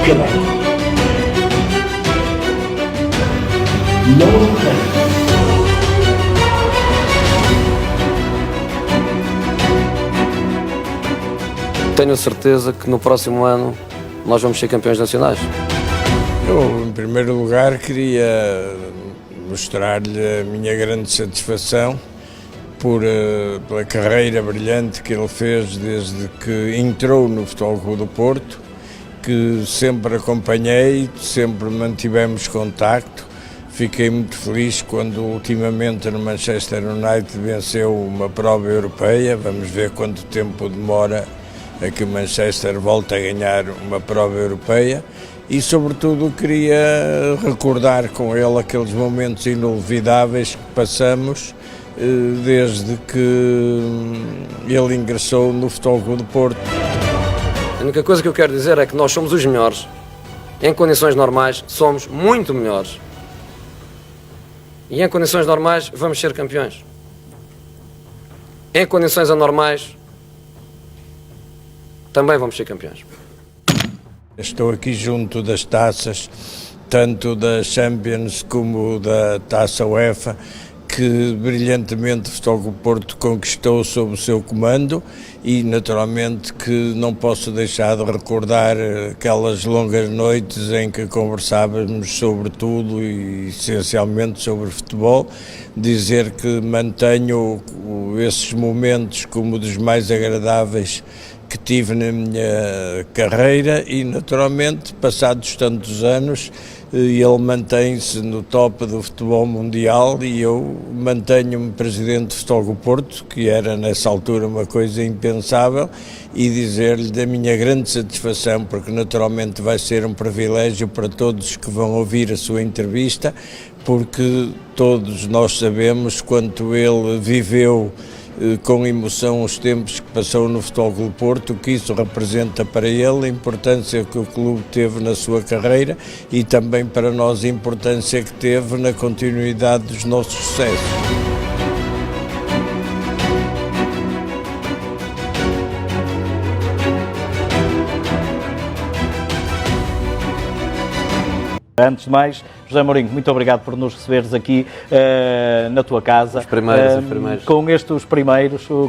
Caneco. Não tem. Tenho certeza que no próximo ano nós vamos ser campeões nacionais. Eu, em primeiro lugar, queria mostrar-lhe a minha grande satisfação pela carreira brilhante que ele fez desde que entrou no Futebol Clube do Porto, que sempre acompanhei, sempre mantivemos contacto. Fiquei muito feliz quando ultimamente no Manchester United venceu uma prova europeia. Vamos ver quanto tempo demora a que o Manchester volte a ganhar uma prova europeia. E, sobretudo, queria recordar com ele aqueles momentos inolvidáveis que passamos desde que ele ingressou no Futebol Clube do Porto. A única coisa que eu quero dizer é que nós somos os melhores. Em condições normais, somos muito melhores. E em condições normais, vamos ser campeões. Em condições anormais, também vamos ser campeões. Estou aqui junto das taças, tanto da Champions como da Taça UEFA, que brilhantemente o Futebol Clube do Porto conquistou sob o seu comando, e naturalmente que não posso deixar de recordar aquelas longas noites em que conversávamos sobre tudo e essencialmente sobre futebol. Dizer que mantenho esses momentos como dos mais agradáveis que tive na minha carreira, e naturalmente, passados tantos anos, ele mantém-se no top do futebol mundial e eu mantenho-me presidente do Futebol Clube do Porto, que era nessa altura uma coisa impensável, e dizer-lhe da minha grande satisfação, porque naturalmente vai ser um privilégio para todos que vão ouvir a sua entrevista, porque todos nós sabemos quanto ele viveu com emoção os tempos que passou no Futebol Clube do Porto, o que isso representa para ele, a importância que o clube teve na sua carreira e também para nós a importância que teve na continuidade dos nossos sucessos. Antes de mais, José Mourinho, muito obrigado por nos receberes aqui na tua casa. Os primeiros.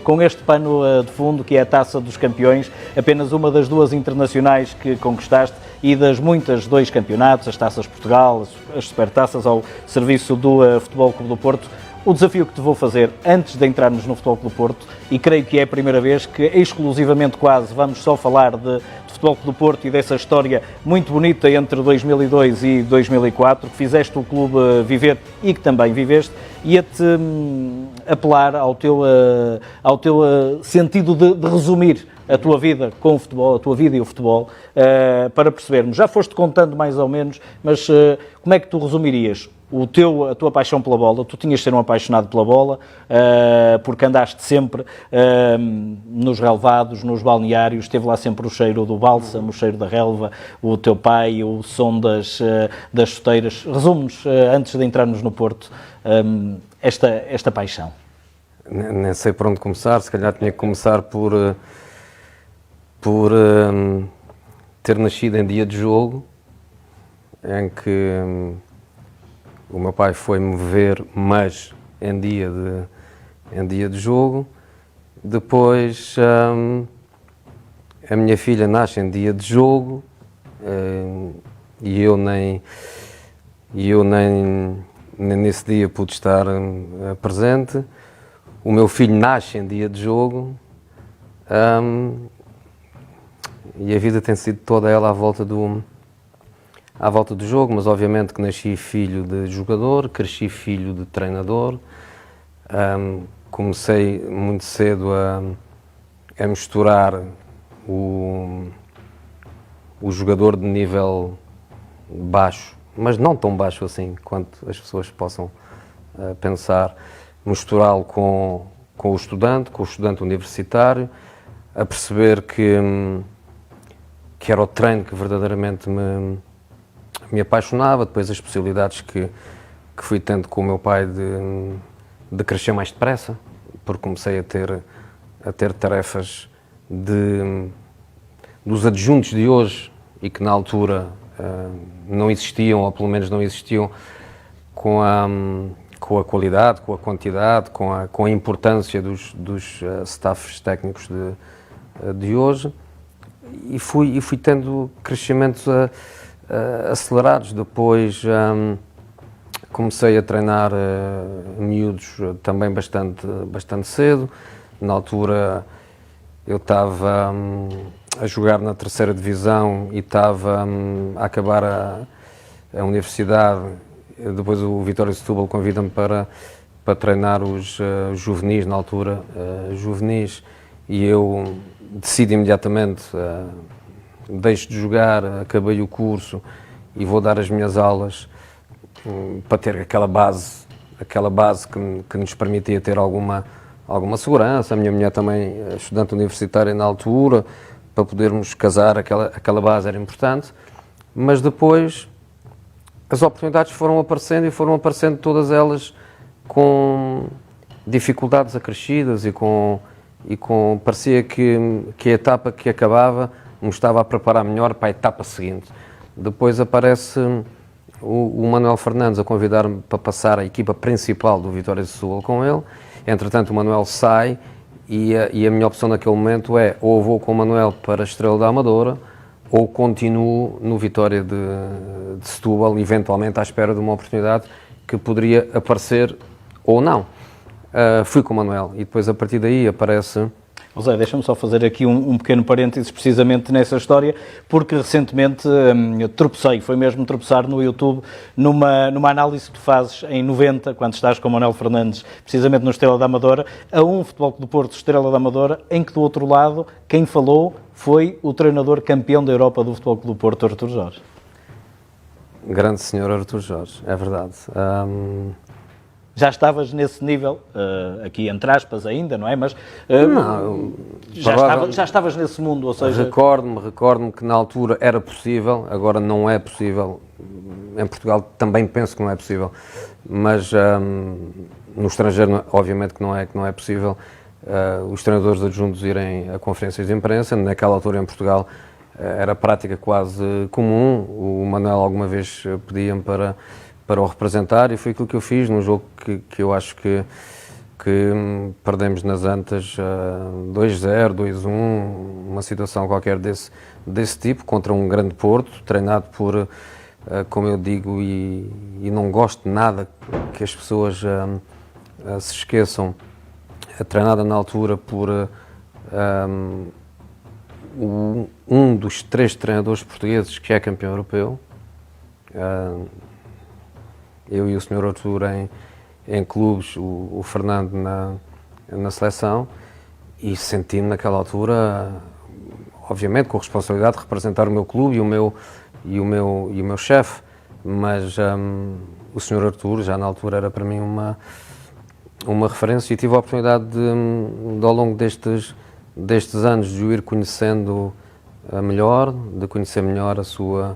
Com este pano de fundo, que é a Taça dos Campeões, apenas uma das duas internacionais que conquistaste e das muitas 2 campeonatos, as Taças Portugal, as Supertaças ao serviço do Futebol Clube do Porto. O desafio que te vou fazer antes de entrarmos no Futebol Clube do Porto, e creio que é a primeira vez que exclusivamente quase vamos só falar de Futebol Clube do Porto e dessa história muito bonita entre 2002 e 2004, que fizeste o clube viver e que também viveste, ia-te apelar ao teu sentido de resumir a tua vida com o futebol, a tua vida e o futebol, para percebermos. Já foste contando mais ou menos, mas como é que tu resumirias a tua paixão pela bola? Tu tinhas de ser um apaixonado pela bola, porque andaste sempre nos relevados, nos balneários, teve lá sempre o cheiro do bálsamo, o cheiro da relva, o teu pai, o som das chuteiras. Resume-nos, antes de entrarmos no Porto, esta paixão. Nem sei por onde começar, se calhar tinha que começar por ter nascido em dia de jogo, em que o meu pai foi-me ver, mas em dia de jogo. Depois a minha filha nasce em dia de jogo, e eu nem nesse dia pude estar presente. O meu filho nasce em dia de jogo, e a vida tem sido toda ela à volta do jogo, mas obviamente que nasci filho de jogador, cresci filho de treinador. Comecei muito cedo a misturar o jogador de nível baixo, mas não tão baixo assim quanto as pessoas possam pensar, misturá-lo com o estudante universitário, a perceber que era o treino que verdadeiramente me apaixonava. Depois as possibilidades que fui tendo com o meu pai de crescer mais depressa, porque comecei a ter tarefas dos adjuntos de hoje e que na altura não existiam, ou pelo menos não existiam com a qualidade, com a quantidade, com a importância dos staffs técnicos de hoje, e fui tendo crescimentos acelerados. Depois comecei a treinar miúdos também bastante cedo. Na altura eu estava a jogar na terceira divisão e estava a acabar a universidade. Depois o Vitória de Setúbal convida-me para treinar os juvenis, na altura, juvenis, e eu decido imediatamente, deixo de jogar, acabei o curso e vou dar as minhas aulas para ter aquela base que nos permitia ter alguma segurança. A minha mulher também, estudante universitária na altura, para podermos casar, aquela base era importante, mas depois as oportunidades foram aparecendo, e foram aparecendo todas elas com dificuldades acrescidas e parecia que a etapa que acabava me estava a preparar melhor para a etapa seguinte. Depois aparece o Manuel Fernandes a convidar-me para passar a equipa principal do Vitória de Setúbal com ele. Entretanto, o Manuel sai e a minha opção naquele momento é: ou vou com o Manuel para a Estrela da Amadora, ou continuo no Vitória de Setúbal, eventualmente à espera de uma oportunidade que poderia aparecer ou não. Fui com o Manuel, e depois a partir daí aparece... José, deixa-me só fazer aqui um pequeno parênteses precisamente nessa história, porque recentemente tropecei, foi mesmo tropeçar no YouTube, numa análise que tu fazes em 90, quando estás com o Manuel Fernandes, precisamente no Estrela da Amadora, a um Futebol Clube do Porto, Estrela da Amadora, em que do outro lado, quem falou foi o treinador campeão da Europa do Futebol Clube do Porto, Artur Jorge. Grande senhor Artur Jorge, é verdade. Já estavas nesse nível, aqui entre aspas ainda, não é? Mas não, já estavas nesse mundo, ou seja... Recordo-me que na altura era possível, agora não é possível. Em Portugal também penso que não é possível, mas no estrangeiro obviamente que não é possível. Os treinadores adjuntos irem a conferências de imprensa. Naquela altura em Portugal era prática quase comum. O Manuel alguma vez pedia-me para o representar, e foi aquilo que eu fiz num jogo que eu acho que perdemos nas Antas 2-0, 2-1, uma situação qualquer desse tipo, contra um grande Porto, treinado por, como eu digo, e não gosto nada que as pessoas se esqueçam, treinada na altura por um dos 3 treinadores portugueses que é campeão europeu. Eu e o Sr. Artur em clubes, o Fernando na seleção, e senti-me naquela altura, obviamente, com a responsabilidade de representar o meu clube e o meu chefe, mas o Sr. Artur já na altura era para mim uma referência, e tive a oportunidade de ao longo destes anos de o ir conhecendo melhor, de conhecer melhor a sua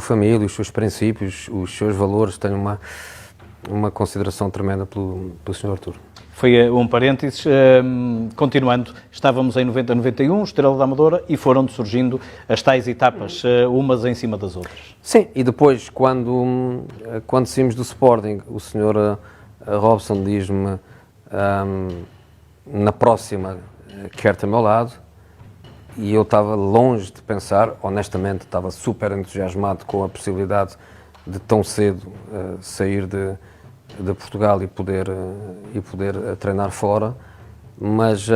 família, os seus princípios, os seus valores. Tenho uma consideração tremenda pelo Sr. Artur. Foi um parênteses. Continuando, estávamos em 90, 91, Estrela da Amadora, e foram surgindo as tais etapas, umas em cima das outras. Sim, e depois, quando saímos do Sporting, o Sr. Robson diz-me, na próxima, quer-te ao meu lado. E eu estava longe de pensar, honestamente, estava super entusiasmado com a possibilidade de tão cedo sair de Portugal e poder treinar fora, mas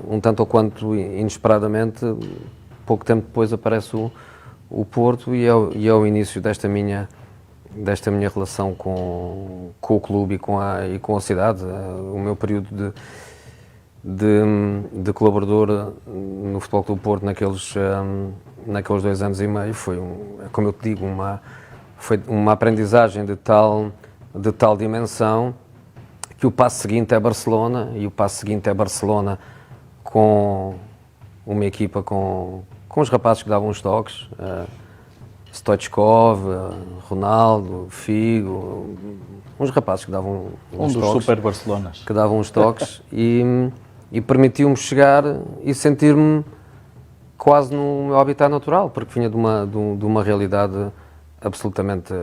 um tanto ou quanto inesperadamente, pouco tempo depois aparece o Porto, e é o início desta minha relação com o clube e com a cidade. O meu período de colaborador no Futebol Clube do Porto naqueles 2 anos e meio foi, como eu te digo, foi uma aprendizagem de tal dimensão, que o passo seguinte é Barcelona, e o passo seguinte é Barcelona com uma equipa com os rapazes que davam uns toques, Stoichkov, Ronaldo, Figo, uns rapazes que davam uns toques. Um dos super Barcelonas. Que davam uns toques e permitiu-me chegar e sentir-me quase no meu habitat natural, porque vinha de uma realidade absolutamente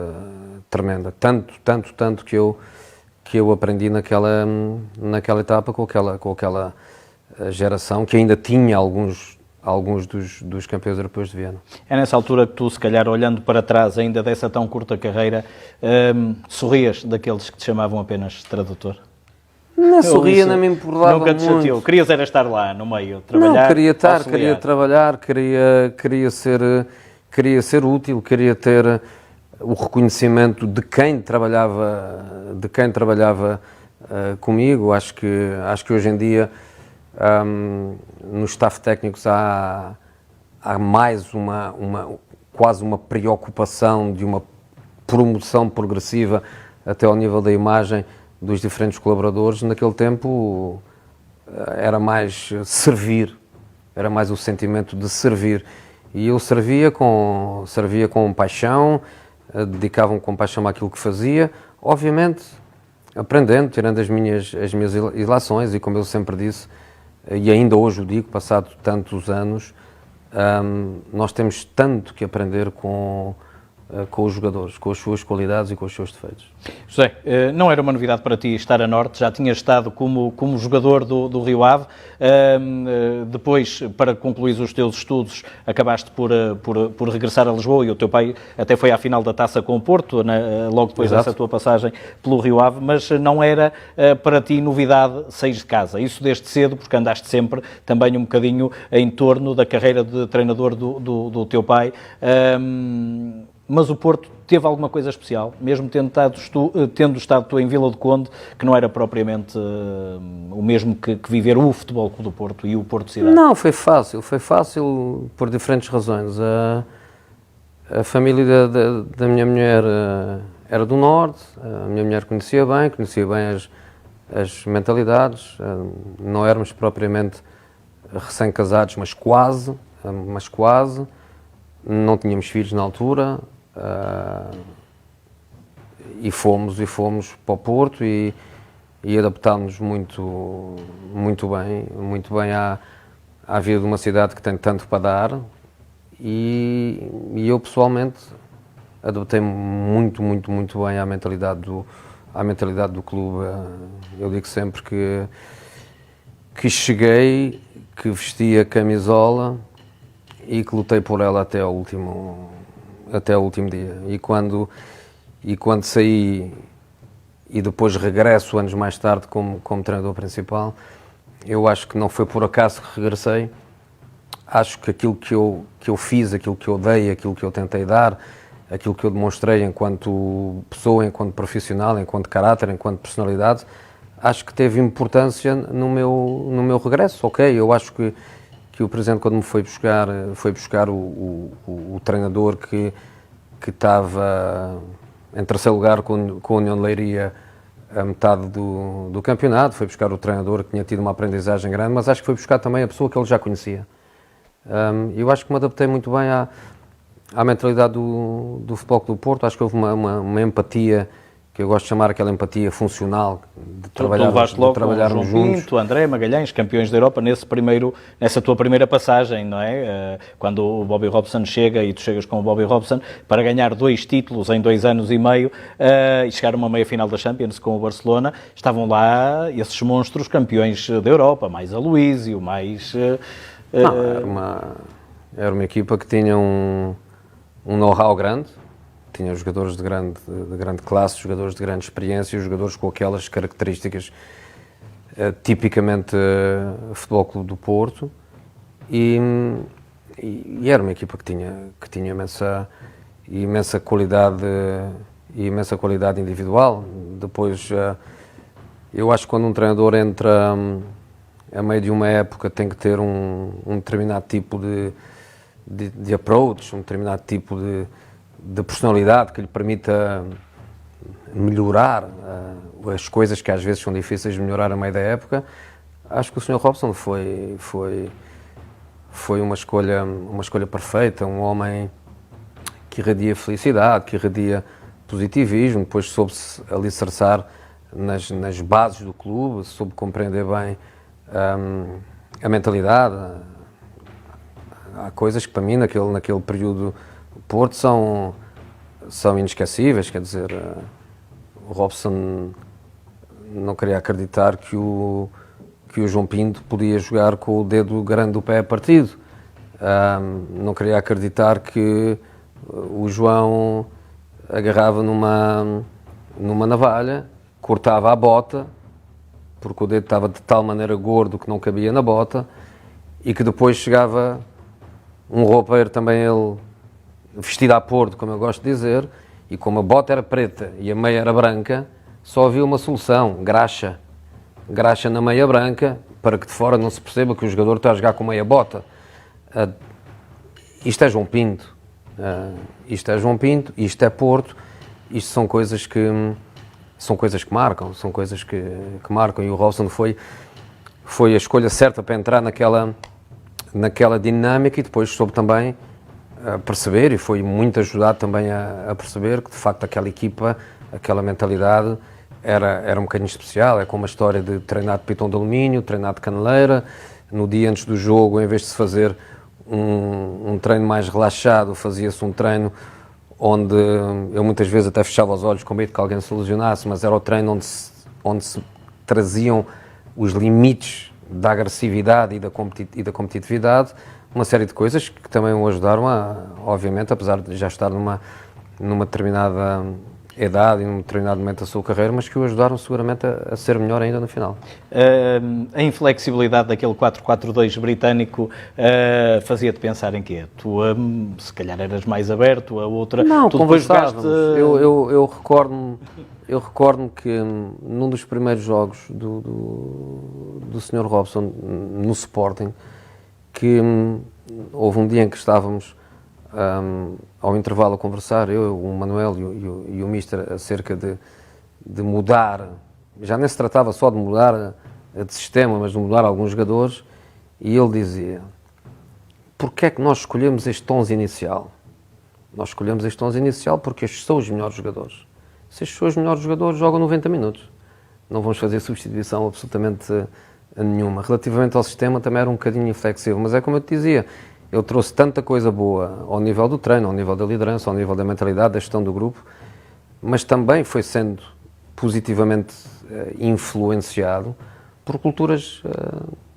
tremenda. Tanto que eu aprendi naquela etapa com aquela geração que ainda tinha alguns dos campeões europeus de Viena. É nessa altura que tu, se calhar, olhando para trás ainda dessa tão curta carreira, sorrias daqueles que te chamavam apenas tradutor? Não sorria, não me importava nunca te muito. chateou? Querias era estar lá, no meio, trabalhar? Não, queria estar, auxiliar? queria trabalhar, queria ser útil, queria ter o reconhecimento de quem trabalhava comigo. Acho que hoje em dia nos staff técnicos há mais quase uma preocupação de uma promoção progressiva até ao nível da imagem dos diferentes colaboradores. Naquele tempo era mais servir, era mais o sentimento de servir. E eu servia com paixão, dedicava-me com paixão àquilo que fazia, obviamente aprendendo, tirando as minhas ilações, e como eu sempre disse, e ainda hoje o digo, passado tantos anos, nós temos tanto que aprender com os jogadores, com as suas qualidades e com os seus defeitos. José, não era uma novidade para ti estar a Norte, já tinhas estado como jogador do Rio Ave, depois, para concluir os teus estudos, acabaste por regressar a Lisboa, e o teu pai até foi à final da Taça com o Porto, logo depois dessa tua passagem pelo Rio Ave, mas não era para ti novidade sair de casa, isso desde cedo, porque andaste sempre também um bocadinho em torno da carreira de treinador do teu pai. Mas o Porto teve alguma coisa especial, mesmo tendo estado tu em Vila do Conde, que não era propriamente o mesmo que viver o Futebol Clube do Porto e o Porto Cidade? Não, foi fácil por diferentes razões. A família da minha mulher era do Norte, a minha mulher conhecia bem as mentalidades, não éramos propriamente recém-casados, mas quase, não tínhamos filhos na altura. E fomos para o Porto e adaptámos muito bem à vida de uma cidade que tem tanto para dar, e eu pessoalmente adaptei-me muito bem à mentalidade do clube. Eu digo sempre que cheguei, que vesti a camisola e que lutei por ela até ao último dia. E quando saí e depois regresso anos mais tarde como treinador principal, eu acho que não foi por acaso que regressei. Acho que aquilo que eu fiz, aquilo que eu dei, aquilo que eu tentei dar, aquilo que eu demonstrei enquanto pessoa, enquanto profissional, enquanto caráter, enquanto personalidade, acho que teve importância no meu regresso. Ok, eu acho que o Presidente, quando me foi buscar o treinador que estava em terceiro lugar com a União de Leiria a metade do campeonato, foi buscar o treinador que tinha tido uma aprendizagem grande, mas acho que foi buscar também a pessoa que ele já conhecia. Eu acho que me adaptei muito bem à mentalidade do Futebol Clube do Porto. Acho que houve uma empatia, que eu gosto de chamar aquela empatia funcional, de trabalharmos juntos. Pinto, André, Magalhães, campeões da Europa, nessa tua primeira passagem, não é? Quando o Bobby Robson chega e tu chegas com o Bobby Robson para ganhar 2 títulos em 2 anos e meio e chegar a uma meia-final da Champions com o Barcelona, estavam lá esses monstros campeões da Europa, mais Aloísio, mais... Era uma equipa que tinha um know-how grande, tinha jogadores de grande classe, jogadores de grande experiência, jogadores com aquelas características tipicamente Futebol Clube do Porto, e era uma equipa que tinha imensa qualidade individual. Depois, eu acho que quando um treinador entra a meio de uma época, tem que ter um determinado tipo de approach, um determinado tipo de personalidade que lhe permita melhorar as coisas que às vezes são difíceis de melhorar a meio da época. Acho que o Sr. Robson foi uma escolha perfeita, um homem que irradia felicidade, que irradia positivismo, depois soube-se alicerçar nas bases do clube, soube compreender bem a mentalidade, há coisas que para mim naquele período do Porto são inesquecíveis, quer dizer, o Robson não queria acreditar que o João Pinto podia jogar com o dedo grande do pé partido, não queria acreditar que o João agarrava numa navalha, cortava a bota, porque o dedo estava de tal maneira gordo que não cabia na bota, e que depois chegava um roupeiro também ele vestido a Porto, como eu gosto de dizer, e como a bota era preta e a meia era branca, só havia uma solução: graxa na meia branca, para que de fora não se perceba que o jogador está a jogar com meia bota. Isto é João Pinto, isto é Porto, isto são coisas que marcam, e o Robson foi a escolha certa para entrar naquela dinâmica, e depois soube também perceber, e foi muito ajudado também a perceber, que de facto aquela equipa, aquela mentalidade era um bocadinho especial. É como a história de treinar de pitão de alumínio, treinar de caneleira, no dia antes do jogo, em vez de se fazer um treino mais relaxado, fazia-se um treino onde eu muitas vezes até fechava os olhos com medo que alguém se lesionasse, mas era o treino onde se traziam os limites da agressividade e da competitividade, uma série de coisas que também o ajudaram obviamente, apesar de já estar numa determinada idade e num determinado momento da sua carreira, mas que o ajudaram seguramente a ser melhor ainda no final. A inflexibilidade daquele 4-4-2 britânico fazia-te pensar em quê? Tu, se calhar, eras mais aberto, a outra... Não, tu depois jogaste... Eu recordo-me que num dos primeiros jogos do Sr. Robson no Sporting, que houve um dia em que estávamos ao intervalo a conversar, eu, o Manuel e o Mister, acerca de mudar, já nem se tratava só de mudar de sistema, mas de mudar alguns jogadores, e ele dizia: porque é que nós escolhemos este 11 inicial? Nós escolhemos este 11 inicial porque estes são os melhores jogadores. Se estes são os melhores jogadores, jogam 90 minutos. Não vamos fazer substituição absolutamente nenhuma. Relativamente ao sistema, também era um bocadinho inflexível, mas é como eu te dizia, ele trouxe tanta coisa boa ao nível do treino, ao nível da liderança, ao nível da mentalidade, da gestão do grupo, mas também foi sendo positivamente influenciado por culturas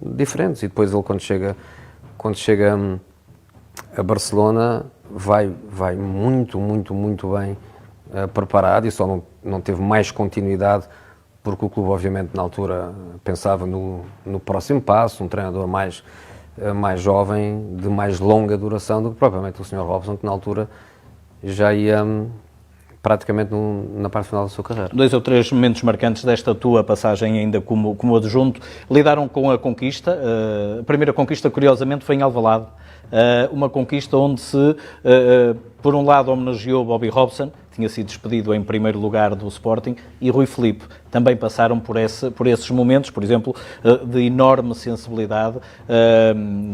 diferentes. E depois ele, quando chega a Barcelona, vai muito bem preparado, e só não teve mais continuidade porque o clube, obviamente, na altura pensava no próximo passo, um treinador mais jovem, de mais longa duração do que propriamente o Sr. Robson, que na altura já ia praticamente na parte final da sua carreira. 2 ou 3 momentos marcantes desta tua passagem ainda como adjunto lidaram com a conquista. A primeira conquista, curiosamente, foi em Alvalade. Uma conquista onde se, por um lado, homenageou Bobby Robson, tinha sido despedido em primeiro lugar do Sporting, e Rui Filipe. Também passaram por esses momentos, por exemplo, de enorme sensibilidade.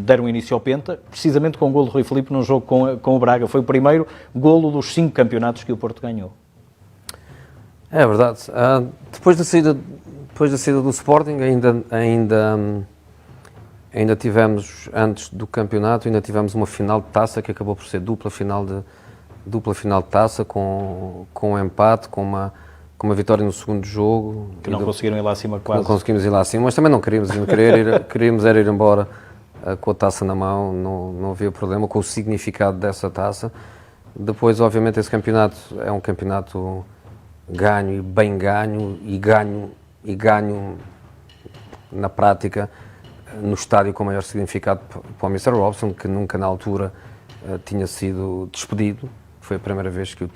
Deram início ao Penta, precisamente com o golo de Rui Filipe num jogo com o Braga. Foi o primeiro golo dos 5 campeonatos que o Porto ganhou. É verdade. Depois da saída do Sporting, ainda tivemos, antes do campeonato, ainda tivemos uma final de taça que acabou por ser dupla final de taça, com um empate, com uma vitória no segundo jogo. Que não conseguiram ir lá acima quase. Não conseguimos ir lá acima, mas também não queríamos queríamos era ir embora com a taça na mão, não havia problema com o significado dessa taça. Depois, obviamente, esse campeonato é um campeonato ganho e bem ganho, e ganho na prática, no estádio com maior significado para o Mr. Robson, que nunca na altura tinha sido despedido. Foi a primeira vez que lhe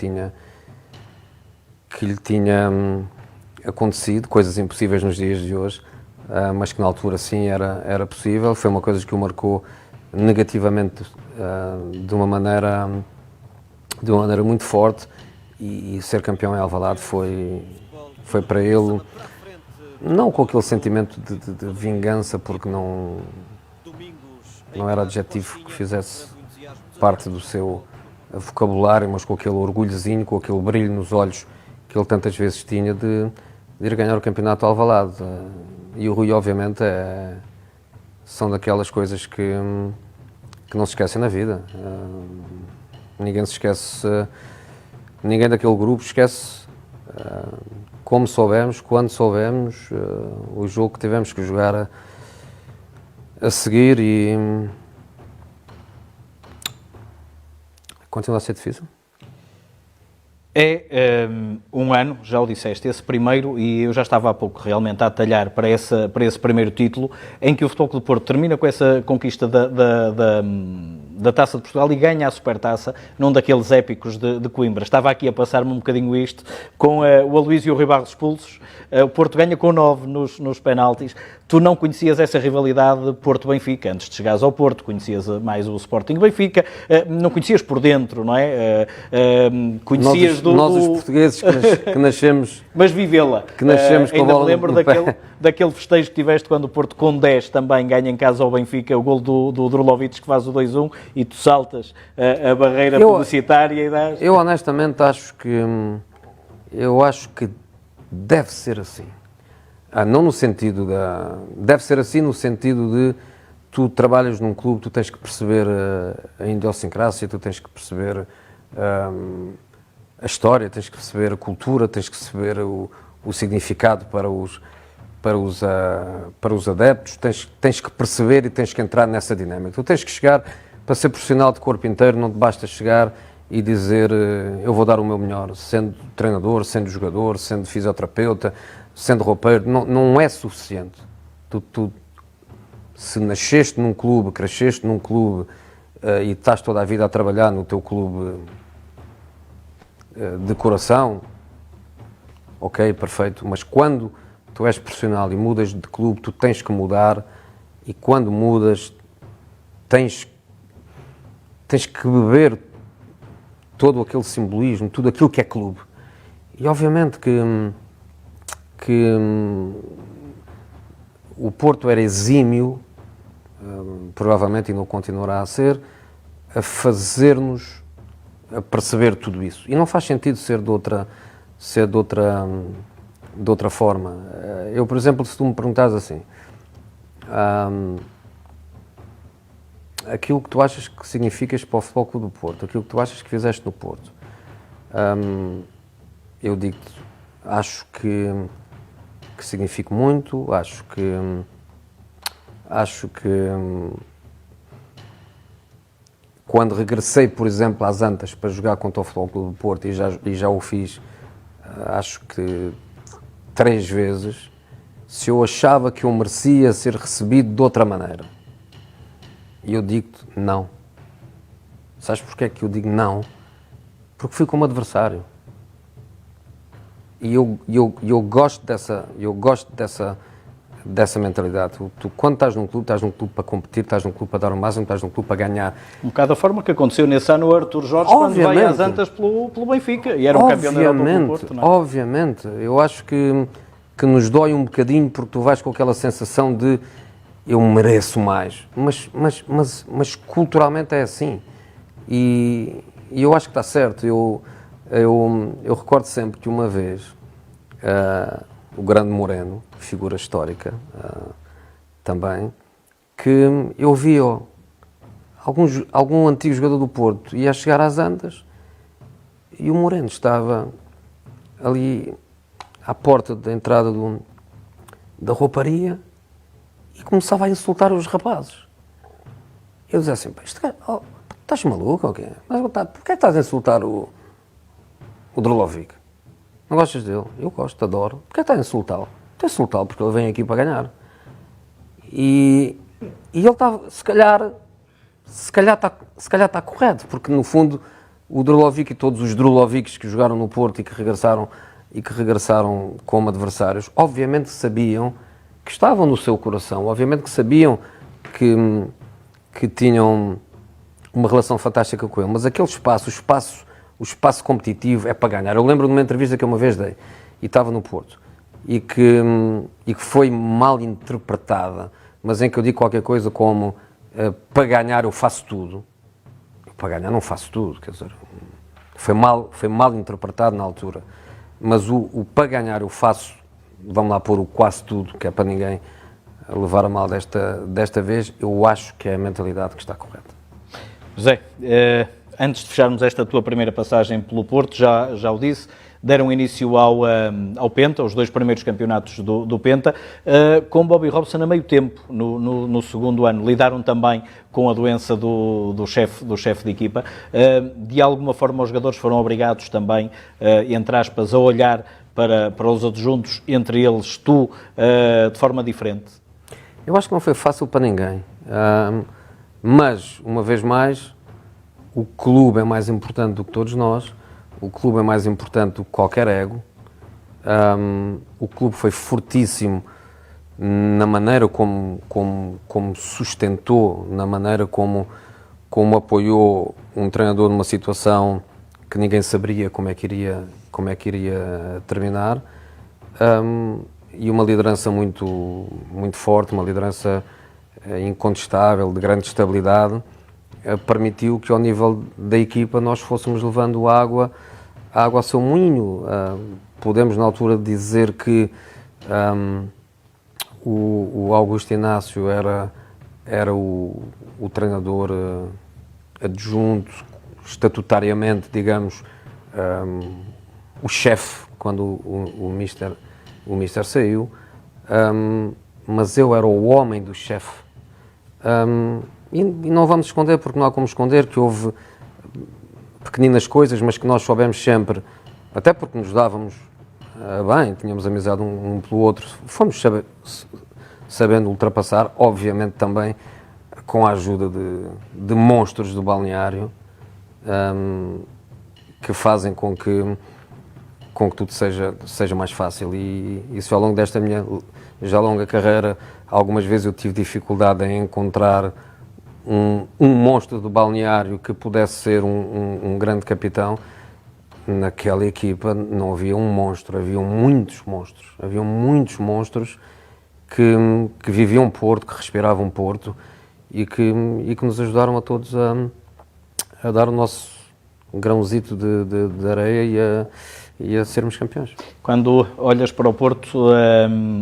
tinha acontecido, coisas impossíveis nos dias de hoje, mas que na altura sim era possível. Foi uma coisa que o marcou negativamente de uma maneira muito forte, e ser campeão em Alvalade foi para ele, não com aquele sentimento de vingança, porque não era adjetivo que fizesse parte do seu vocabulário, mas com aquele orgulhozinho, com aquele brilho nos olhos que ele tantas vezes tinha de ir ganhar o campeonato Alvalade. E o Rui, obviamente, são daquelas coisas que que não se esquecem na vida. Ninguém se esquece, ninguém daquele grupo esquece como soubemos, quando soubemos, o jogo que tivemos que jogar a seguir e continua a ser difícil. É um ano, já o disseste, esse primeiro, e eu já estava há pouco realmente a atalhar para esse primeiro título, em que o Futebol Clube do Porto termina com essa conquista da Taça de Portugal e ganha a Supertaça num daqueles épicos de Coimbra. Estava aqui a passar-me um bocadinho isto, com o Aloísio e o Rui Barros expulsos, o Porto ganha com 9 nos penaltis. Tu não conhecias essa rivalidade Porto-Benfica, antes de chegares ao Porto, conhecias mais o Sporting-Benfica, não conhecias por dentro, não é? Conhecias nós os portugueses que nascemos... Mas vivê-la. Que nascemos com a ainda bola me lembro no pé. daquele festejo que tiveste quando o Porto com 10 também ganha em casa ao Benfica, o gol do Drulovic que faz o 2-1 e tu saltas a barreira publicitária e dás... Eu honestamente acho que deve ser assim. Não no sentido da... Deve ser assim no sentido de tu trabalhas num clube, tu tens que perceber a idiosincrásia, tu tens que perceber a história, tens que perceber a cultura, tens que perceber o significado para os adeptos, tens que perceber e tens que entrar nessa dinâmica. Tu tens que chegar, para ser profissional de corpo inteiro, não te basta chegar e dizer eu vou dar o meu melhor, sendo treinador, sendo jogador, sendo fisioterapeuta, sendo roupeiro, não é suficiente. Tu, se nasceste num clube, cresceste num clube e estás toda a vida a trabalhar no teu clube de coração, ok, perfeito, mas quando tu és profissional e mudas de clube, tu tens que mudar e quando mudas tens que beber todo aquele simbolismo, tudo aquilo que é clube. E obviamente que o Porto era exímio, provavelmente e não continuará a ser, a fazer-nos a perceber tudo isso. E não faz sentido ser de outra forma. Eu, por exemplo, se tu me perguntares assim, aquilo que tu achas que significas para o Futebol Clube do Porto, aquilo que tu achas que fizeste no Porto, eu digo-te, acho que significa muito, acho que quando regressei, por exemplo, às Antas para jogar contra o Futebol Clube do Porto, e já o fiz, acho que 3 vezes, se eu achava que eu merecia ser recebido de outra maneira. E eu digo-te não. Sabes porquê é que eu digo não? Porque fui como adversário. E eu gosto dessa mentalidade. Tu, quando estás num clube para competir, estás num clube para dar o máximo, estás num clube para ganhar. Um bocado a forma que aconteceu nesse ano o Artur Jorge quando vai às Antas pelo Benfica e era um campeão da Europa pelo Porto, não é? Obviamente, eu acho que nos dói um bocadinho porque tu vais com aquela sensação de eu mereço mais, mas culturalmente é assim e eu acho que está certo. Eu recordo sempre que uma vez o grande Moreno, figura histórica também, que eu vi algum antigo jogador do Porto ia chegar às Antas e o Moreno estava ali à porta da entrada da rouparia e começava a insultar os rapazes. Eu dizia assim, estás maluco ou quê? Porquê é que estás a insultar o Drulovic? Não gostas dele? Eu gosto, adoro. Porquê é que estás a insultá-lo? Estou a insultá-lo porque ele vem aqui para ganhar. E ele estava, se calhar está correto, porque no fundo o Drulovic e todos os Drulovics que jogaram no Porto e que regressaram como adversários, obviamente sabiam que estavam no seu coração, obviamente que sabiam que tinham uma relação fantástica com ele, mas aquele espaço, o espaço competitivo é para ganhar. Eu lembro de uma entrevista que eu uma vez dei, e estava no Porto, e que foi mal interpretada, mas em que eu digo qualquer coisa como para ganhar eu faço tudo. Para ganhar não faço tudo, quer dizer, foi mal interpretado na altura, mas o para ganhar eu faço, vamos lá pôr o quase tudo, que é para ninguém levar a mal desta vez, eu acho que é a mentalidade que está correta. José, antes de fecharmos esta tua primeira passagem pelo Porto, já o disse, deram início ao Penta, os 2 primeiros campeonatos do Penta, com Bobby Robson a meio tempo, no segundo ano. Lidaram também com a doença do chefe de equipa. De alguma forma os jogadores foram obrigados também, entre aspas, a olhar para os adjuntos, entre eles tu, de forma diferente? Eu acho que não foi fácil para ninguém, mas, uma vez mais, o clube é mais importante do que todos nós, o clube é mais importante do que qualquer ego, o clube foi fortíssimo na maneira como sustentou, na maneira como apoiou um treinador numa situação que ninguém saberia como é que iria terminar, e uma liderança muito forte, uma liderança incontestável, de grande estabilidade, permitiu que ao nível da equipa nós fôssemos levando água ao seu moinho. Podemos na altura dizer que o Augusto Inácio era o treinador adjunto, estatutariamente, digamos, o chefe quando o Mister saiu, mas eu era o homem do chefe. E não vamos esconder, porque não há como esconder que houve pequeninas coisas, mas que nós soubemos sempre, até porque nos dávamos bem, tínhamos amizade um pelo outro, fomos sabendo ultrapassar, obviamente também com a ajuda de monstros do balneário, que fazem com que tudo seja mais fácil. E isso ao longo desta minha já longa carreira, algumas vezes eu tive dificuldade em encontrar um monstro do balneário que pudesse ser um grande capitão. Naquela equipa não havia um monstro, haviam muitos monstros que viviam Porto, que respiravam Porto e que nos ajudaram a todos a dar o nosso grãozito de areia e a sermos campeões. Quando olhas para o Porto,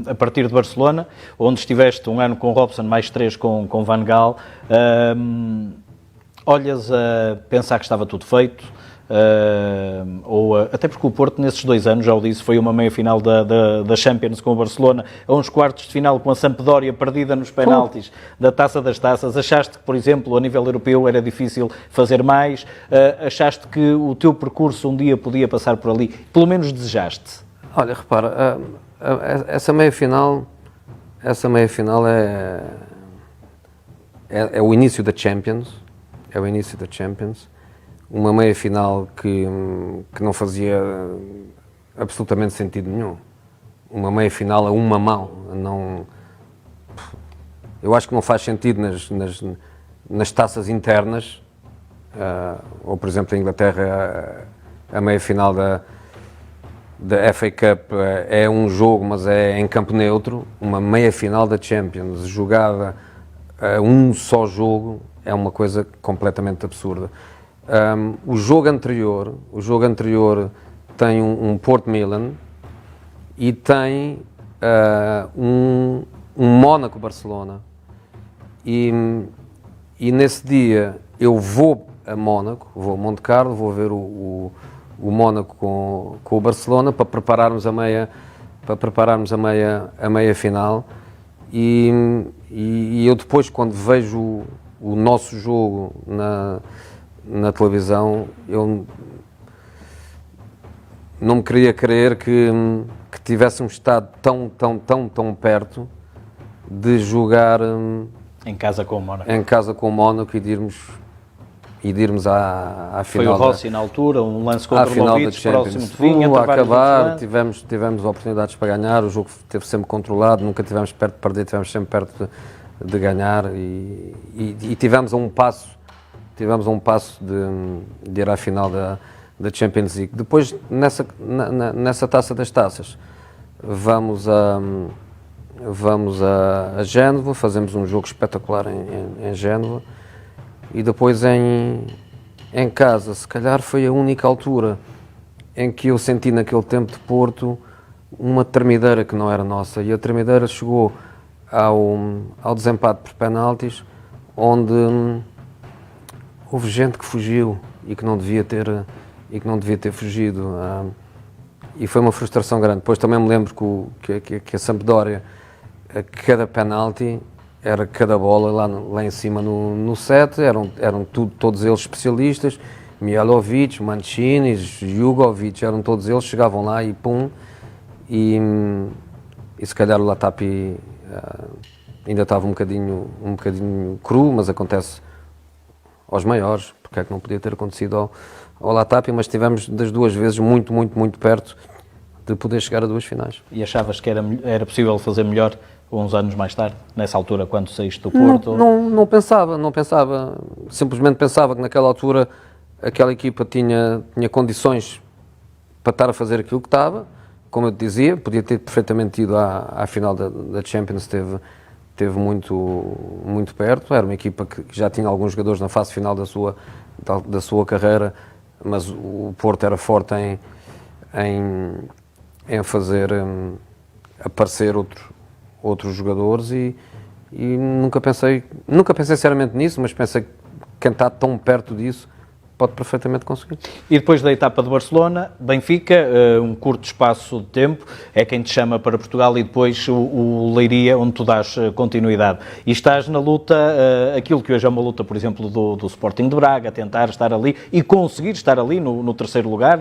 a partir de Barcelona, onde estiveste um ano com Robson, mais 3 com Van Gaal, olhas a pensar que estava tudo feito, até porque o Porto nesses 2 anos, já o disse, foi uma meia-final da Champions com o Barcelona, a uns quartos de final com a Sampdoria perdida nos penaltis da Taça das Taças. Achaste que, por exemplo, a nível europeu era difícil fazer mais? Achaste que o teu percurso um dia podia passar por ali? Pelo menos desejaste? Olha, repara, essa meia-final é o início da Champions, uma meia-final que não fazia absolutamente sentido nenhum. Uma meia-final a uma mão. Eu acho que não faz sentido nas taças internas, ou por exemplo, em Inglaterra, a meia-final da FA Cup é um jogo, mas é em campo neutro. Uma meia-final da Champions jogada a um só jogo é uma coisa completamente absurda. O jogo anterior tem um Porto Milan e tem um Mónaco Barcelona, e nesse dia eu vou a Mónaco, vou a Monte Carlo, vou ver o Mónaco com o Barcelona para prepararmos a meia final, e eu depois, quando vejo o nosso jogo na televisão, eu não me queria crer que tivéssemos estado tão perto de jogar em casa com o Mónaco, e de irmos à final. Foi o Rossi na altura, um lance contra o Lovitz, próximo de fim, a acabar, tivemos oportunidades para ganhar, o jogo esteve sempre controlado, nunca tivemos perto de perder, tivemos sempre perto de ganhar, e tivemos a um passo de ir à final da Champions League. Depois, nessa Taça das Taças, vamos a Génova, fazemos um jogo espetacular em Génova, e depois em casa, se calhar foi a única altura em que eu senti naquele tempo de Porto uma tremideira que não era nossa, e a tremideira chegou ao desempate por penaltis, onde houve gente que fugiu e que não devia ter fugido. E foi uma frustração grande. Depois também me lembro que a Sampdoria, a cada penalti, era cada bola lá em cima no set, eram todos eles especialistas, Mihajlovic, Mancini, Jugovic, eram todos eles, chegavam lá e pum, e se calhar o Latapi ainda estava um bocadinho cru, mas acontece aos maiores, porque é que não podia ter acontecido ao Latapi, mas estivemos das duas vezes muito, muito, muito perto de poder chegar a duas finais. E achavas que era possível fazer melhor uns anos mais tarde, nessa altura, quando saíste do Porto? Não pensava. Simplesmente pensava que naquela altura aquela equipa tinha condições para estar a fazer aquilo que estava. Como eu te dizia, podia ter perfeitamente ido à final da Champions, esteve muito, muito perto. Era uma equipa que já tinha alguns jogadores na fase final da sua carreira, mas o Porto era forte em fazer aparecer outros jogadores e nunca pensei seriamente nisso, mas pensei que quem está tão perto disso pode perfeitamente conseguir. E depois da etapa de Barcelona, Benfica, um curto espaço de tempo, é quem te chama para Portugal, e depois o Leiria, onde tu dás continuidade. E estás na luta, aquilo que hoje é uma luta, por exemplo, do Sporting de Braga, tentar estar ali e conseguir estar ali no terceiro lugar,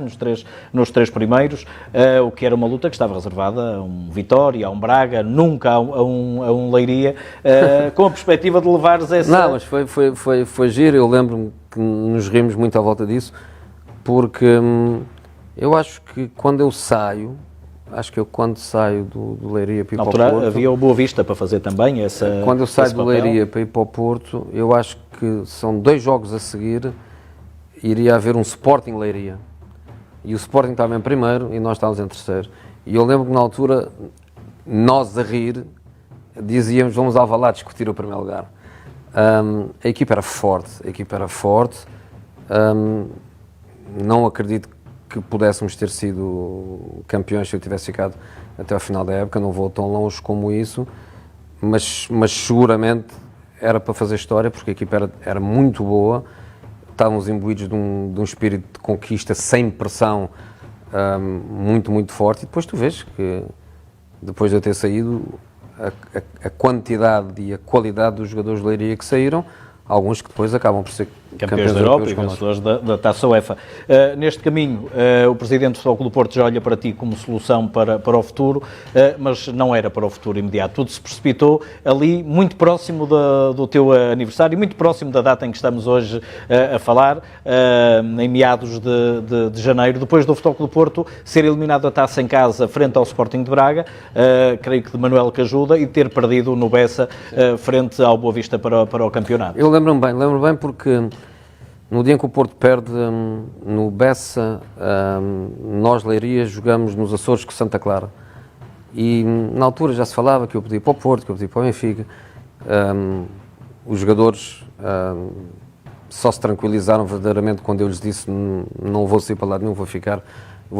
nos três primeiros, o que era uma luta que estava reservada a um Vitória, a um Braga, nunca a um Leiria, com a perspectiva de levares essa... Não, mas foi giro, eu lembro-me que nos rimos muito à volta disso, porque eu acho que quando eu saio do Leiria para ir para o Porto... havia o Boa Vista para fazer também essa... Quando eu saio do Leiria para ir para o Porto, eu acho que são 2 jogos a seguir, iria haver um Sporting Leiria. E o Sporting estava em primeiro e nós estávamos em terceiro. E eu lembro que na altura, nós a rir, dizíamos, vamos ao Alvalade discutir o primeiro lugar. A equipa era forte, não acredito que pudéssemos ter sido campeões se eu tivesse ficado até ao final da época, não vou tão longe como isso, mas seguramente era para fazer história, porque a equipa era muito boa, estávamos imbuídos de um espírito de conquista sem pressão, muito, muito forte, e depois tu vês que depois de eu ter saído, a quantidade e a qualidade dos jogadores de Leiria que saíram, alguns que depois acabam por ser campeões da Europa e vencedores da Taça UEFA. Neste caminho, o Presidente do Futebol Clube do Porto já olha para ti como solução para o futuro, mas não era para o futuro imediato. Tudo se precipitou ali, muito próximo do teu aniversário, muito próximo da data em que estamos hoje a falar, em meados de janeiro, depois do Futebol Clube do Porto ser eliminado da Taça em casa frente ao Sporting de Braga, creio que de Manuel Cajuda, e ter perdido no Bessa frente ao Boa Vista para o campeonato. Eu lembro-me bem porque no dia em que o Porto perde no Bessa, nós, Leiria, jogamos nos Açores com Santa Clara. E na altura já se falava que eu podia ir para o Porto, que eu podia ir para o Benfica. Os jogadores só se tranquilizaram verdadeiramente quando eu lhes disse não vou sair para lado nenhum, vou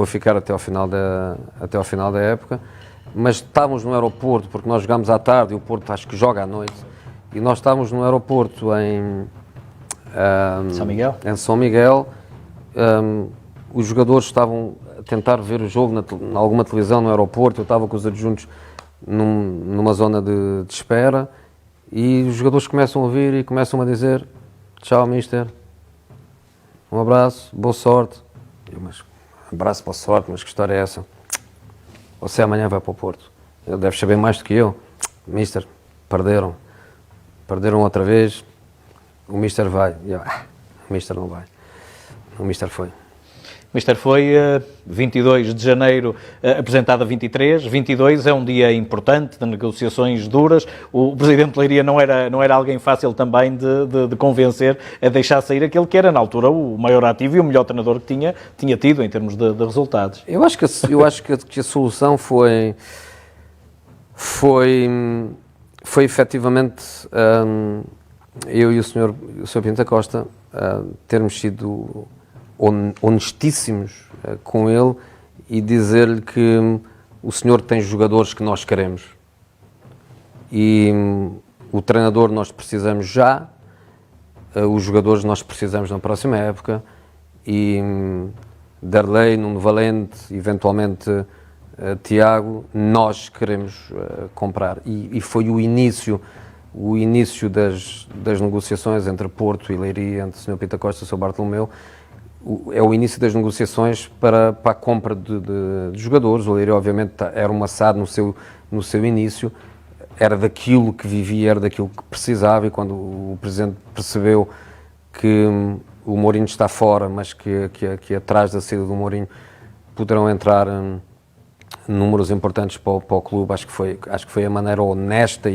ficar até ao final da época. Mas estávamos no aeroporto, porque nós jogámos à tarde e o Porto acho que joga à noite. E nós estávamos no aeroporto em São Miguel. Os jogadores estavam a tentar ver o jogo em alguma televisão no aeroporto, eu estava com os adjuntos numa zona de espera, e os jogadores começam a ouvir e começam a dizer: tchau, mister, um abraço, boa sorte. Mas abraço, boa sorte, mas que história é essa? Você amanhã vai para o Porto. Ele deve saber mais do que eu. Mister, perderam outra vez, o Mister vai. O Mister não vai. O Mister foi. O Mister foi 22 de janeiro, apresentado a 23. 22 é um dia importante, de negociações duras. O Presidente de Leiria não era alguém fácil também de convencer a deixar sair aquele que era, na altura, o maior ativo e o melhor treinador que tinha tido em termos de resultados. Eu acho que a solução foi efetivamente eu e o Sr. Pinto da Costa termos sido honestíssimos com ele e dizer-lhe que o senhor tem jogadores que nós queremos e o treinador nós precisamos já, os jogadores nós precisamos na próxima época e Derlei, Nuno Valente, eventualmente Tiago, nós queremos comprar. E foi o início das negociações entre Porto e Leiria, entre o Sr. Pinto Costa e o Sr. Bartolomeu. É o início das negociações para a compra de jogadores. O Leiria, obviamente, era uma SAD no seu início, era daquilo que vivia, era daquilo que precisava, e quando o Presidente percebeu que o Mourinho está fora, mas que atrás da saída do Mourinho poderão entrar números importantes para o clube, acho que foi a maneira honesta,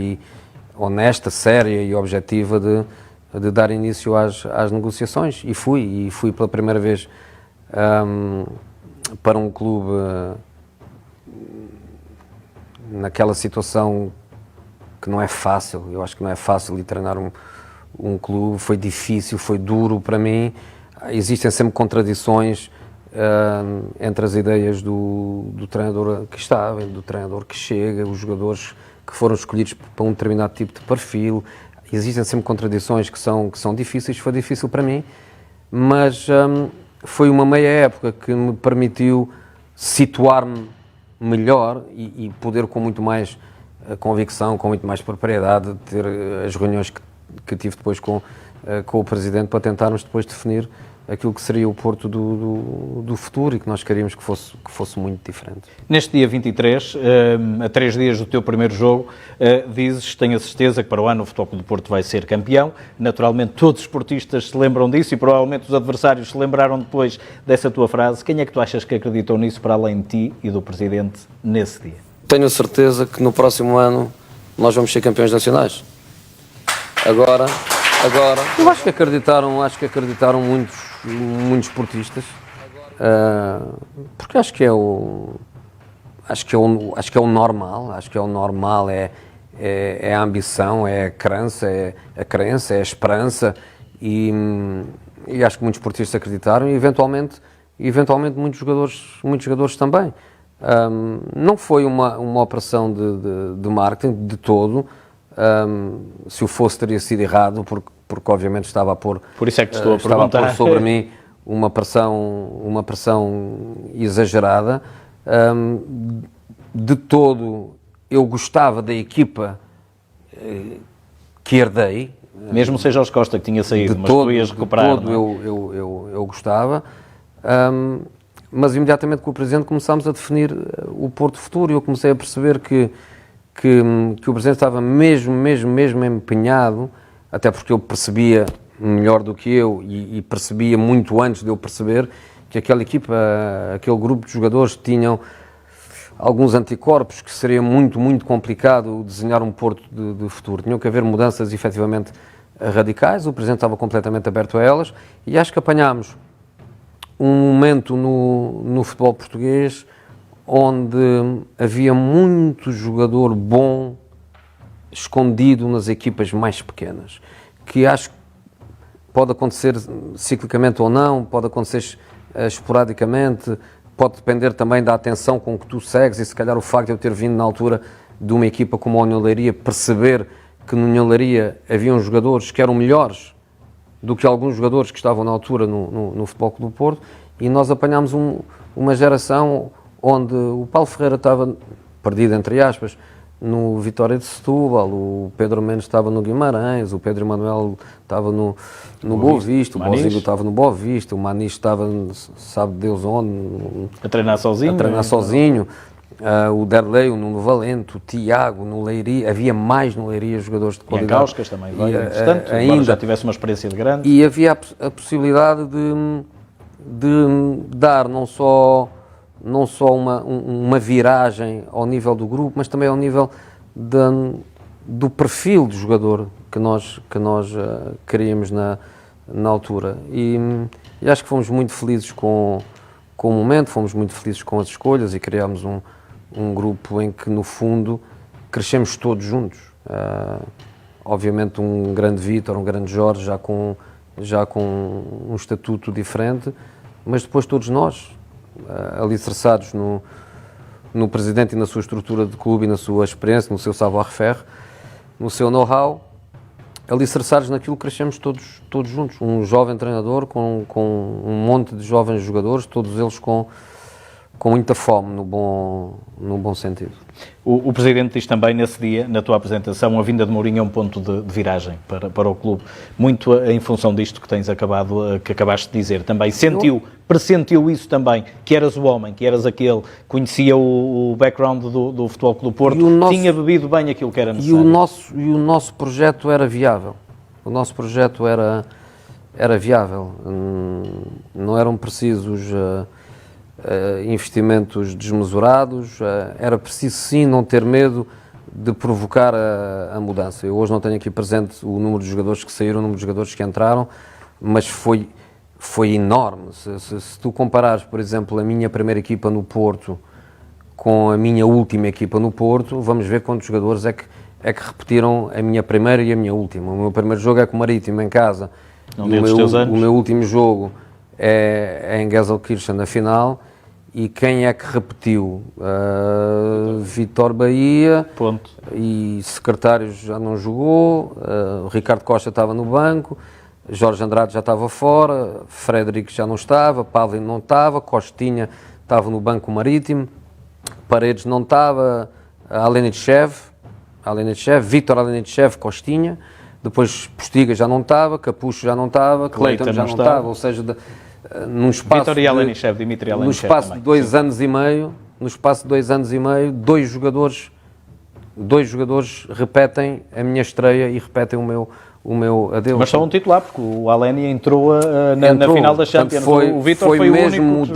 séria e objetiva de dar início às negociações, e fui pela primeira vez para um clube naquela situação que não é fácil. Eu acho que não é fácil ir treinar um clube, foi difícil, foi duro para mim. Existem sempre contradições entre as ideias do treinador que estava, do treinador que chega, os jogadores que foram escolhidos para um determinado tipo de perfil. Existem sempre contradições que são difíceis. Foi difícil para mim, mas foi uma meia época que me permitiu situar-me melhor e poder, com muito mais convicção, com muito mais propriedade, ter as reuniões que tive depois com o Presidente para tentarmos depois definir aquilo que seria o Porto do futuro e que nós queríamos que fosse muito diferente. Neste dia 23, a 3 dias do teu primeiro jogo, dizes, tenho a certeza que para o ano o Futebol Clube do Porto vai ser campeão. Naturalmente todos os esportistas se lembram disso e provavelmente os adversários se lembraram depois dessa tua frase. Quem é que tu achas que acreditou nisso para além de ti e do Presidente nesse dia? Tenho a certeza que no próximo ano nós vamos ser campeões nacionais. Agora, eu acho que acreditaram muitos esportistas, porque acho que é o normal, é a ambição, é a crença, é a esperança, e acho que muitos esportistas acreditaram, e eventualmente muitos jogadores também. Não foi uma operação de marketing de todo. Se o fosse, teria sido errado, porque obviamente estava a pôr, por isso é que estou a perguntar, pôr sobre mim uma pressão exagerada. De todo, eu gostava da equipa que herdei. Mesmo seja os Costa que tinha saído, mas tu ias recuperar. De todo, eu gostava. Mas imediatamente com o Presidente começámos a definir o Porto futuro, e eu comecei a perceber que o Presidente estava mesmo empenhado, até porque eu percebia melhor do que eu e percebia muito antes de eu perceber que aquela equipa, aquele grupo de jogadores tinham alguns anticorpos, que seria muito complicado desenhar um Porto de futuro. Tinham que haver mudanças efetivamente radicais. O Presidente estava completamente aberto a elas, e acho que apanhámos um momento no futebol português onde havia muito jogador bom escondido nas equipas mais pequenas, que acho que pode acontecer ciclicamente ou não, pode acontecer esporadicamente, pode depender também da atenção com que tu segues, e se calhar o facto de eu ter vindo na altura de uma equipa como a União de Leiria, perceber que no União de Leiria haviam jogadores que eram melhores do que alguns jogadores que estavam na altura no Futebol Clube do Porto, e nós apanhámos uma geração onde o Paulo Ferreira estava perdido, entre aspas, no Vitória de Setúbal, o Pedro Mendes estava no Guimarães, o Pedro Emanuel estava no Boa Vista, o Bozigo estava no Boa Vista, o Maniche estava, sabe Deus onde, a treinar sozinho. O Derlei, o Nuno Valente, o Tiago no Leiria, havia mais no Leiria jogadores de qualidade. E a Gauscas também, ainda já tivesse uma experiência de grande. E havia a possibilidade de dar não só uma viragem ao nível do grupo, mas também ao nível do perfil do jogador que nós queríamos na altura. E acho que fomos muito felizes com o momento, fomos muito felizes com as escolhas, e criámos um grupo em que, no fundo, crescemos todos juntos. Obviamente um grande Vítor, um grande Jorge, já com um estatuto diferente, mas depois todos nós, alicerçados no Presidente e na sua estrutura de clube e na sua experiência, no seu savoir-faire, no seu know-how, alicerçados naquilo, crescemos todos juntos. Um jovem treinador com um monte de jovens jogadores, todos eles com muita fome, no bom sentido. O Presidente diz também nesse dia, na tua apresentação, a vinda de Mourinho é um ponto de viragem para o clube. Muito em função disto que que acabaste de dizer. Também pressentiu isso também, que eras o homem, que eras aquele, conhecia o background do Futebol Clube do Porto, tinha bebido bem aquilo que era necessário. E o nosso projeto era viável. O nosso projeto era viável. Não eram precisos investimentos desmesurados, era preciso sim não ter medo de provocar a mudança. Eu hoje não tenho aqui presente o número de jogadores que saíram, o número de jogadores que entraram, mas foi enorme. Se tu comparares, por exemplo, a minha primeira equipa no Porto com a minha última equipa no Porto, vamos ver quantos jogadores é que repetiram a minha primeira e a minha última. O meu primeiro jogo é com o Marítimo em casa, o meu último jogo é em Gelsenkirchen na final. E quem é que repetiu? Vítor Bahia. Ponto. E secretários já não jogou, o Ricardo Costa estava no banco, Jorge Andrade já estava fora, Frederico já não estava, Pavlin não estava, Costinha estava no banco Marítimo, Paredes não estava, Alenichev, Vítor Alenichev, Costinha, depois Postiga já não estava, Capucho já não estava, Cleiton já não estava, ou seja, num espaço Dimitri Alenichev, no espaço de 2 anos e meio, dois jogadores repetem a minha estreia e repetem o meu adeus. Mas só um titular, porque o Aleni entrou na final da Champions. O Vítor foi mesmo o único...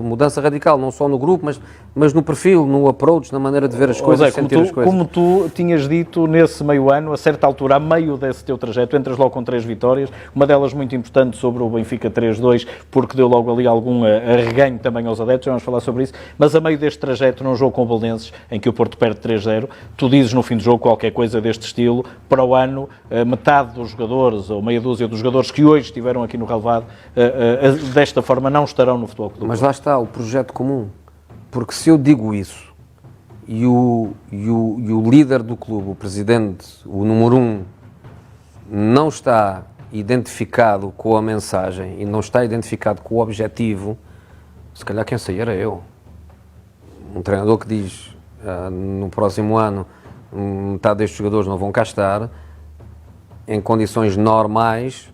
mudança radical, não só no grupo, mas no perfil, no approach, na maneira de ver as coisas, sentir as coisas. Como tu tinhas dito nesse meio ano, a certa altura, a meio desse teu trajeto, entras logo com 3 vitórias, uma delas muito importante sobre o Benfica 3-2, porque deu logo ali algum arreganho também aos adeptos, vamos falar sobre isso, mas a meio deste trajeto, num jogo com o Belenenses, em que o Porto perde 3-0, tu dizes no fim do jogo qualquer coisa deste estilo, para o ano, metade dos jogadores, ou meia dúzia dos jogadores que hoje estiveram aqui no relevado, desta forma não estarão no Futebol Clube. Mas lá está, o projeto comum. Porque se eu digo isso, e o líder do clube, o presidente, o número 1, não está identificado com a mensagem e não está identificado com o objetivo, se calhar quem sair era eu. Um treinador que diz, no próximo ano, metade destes jogadores não vão cá estar, em condições normais,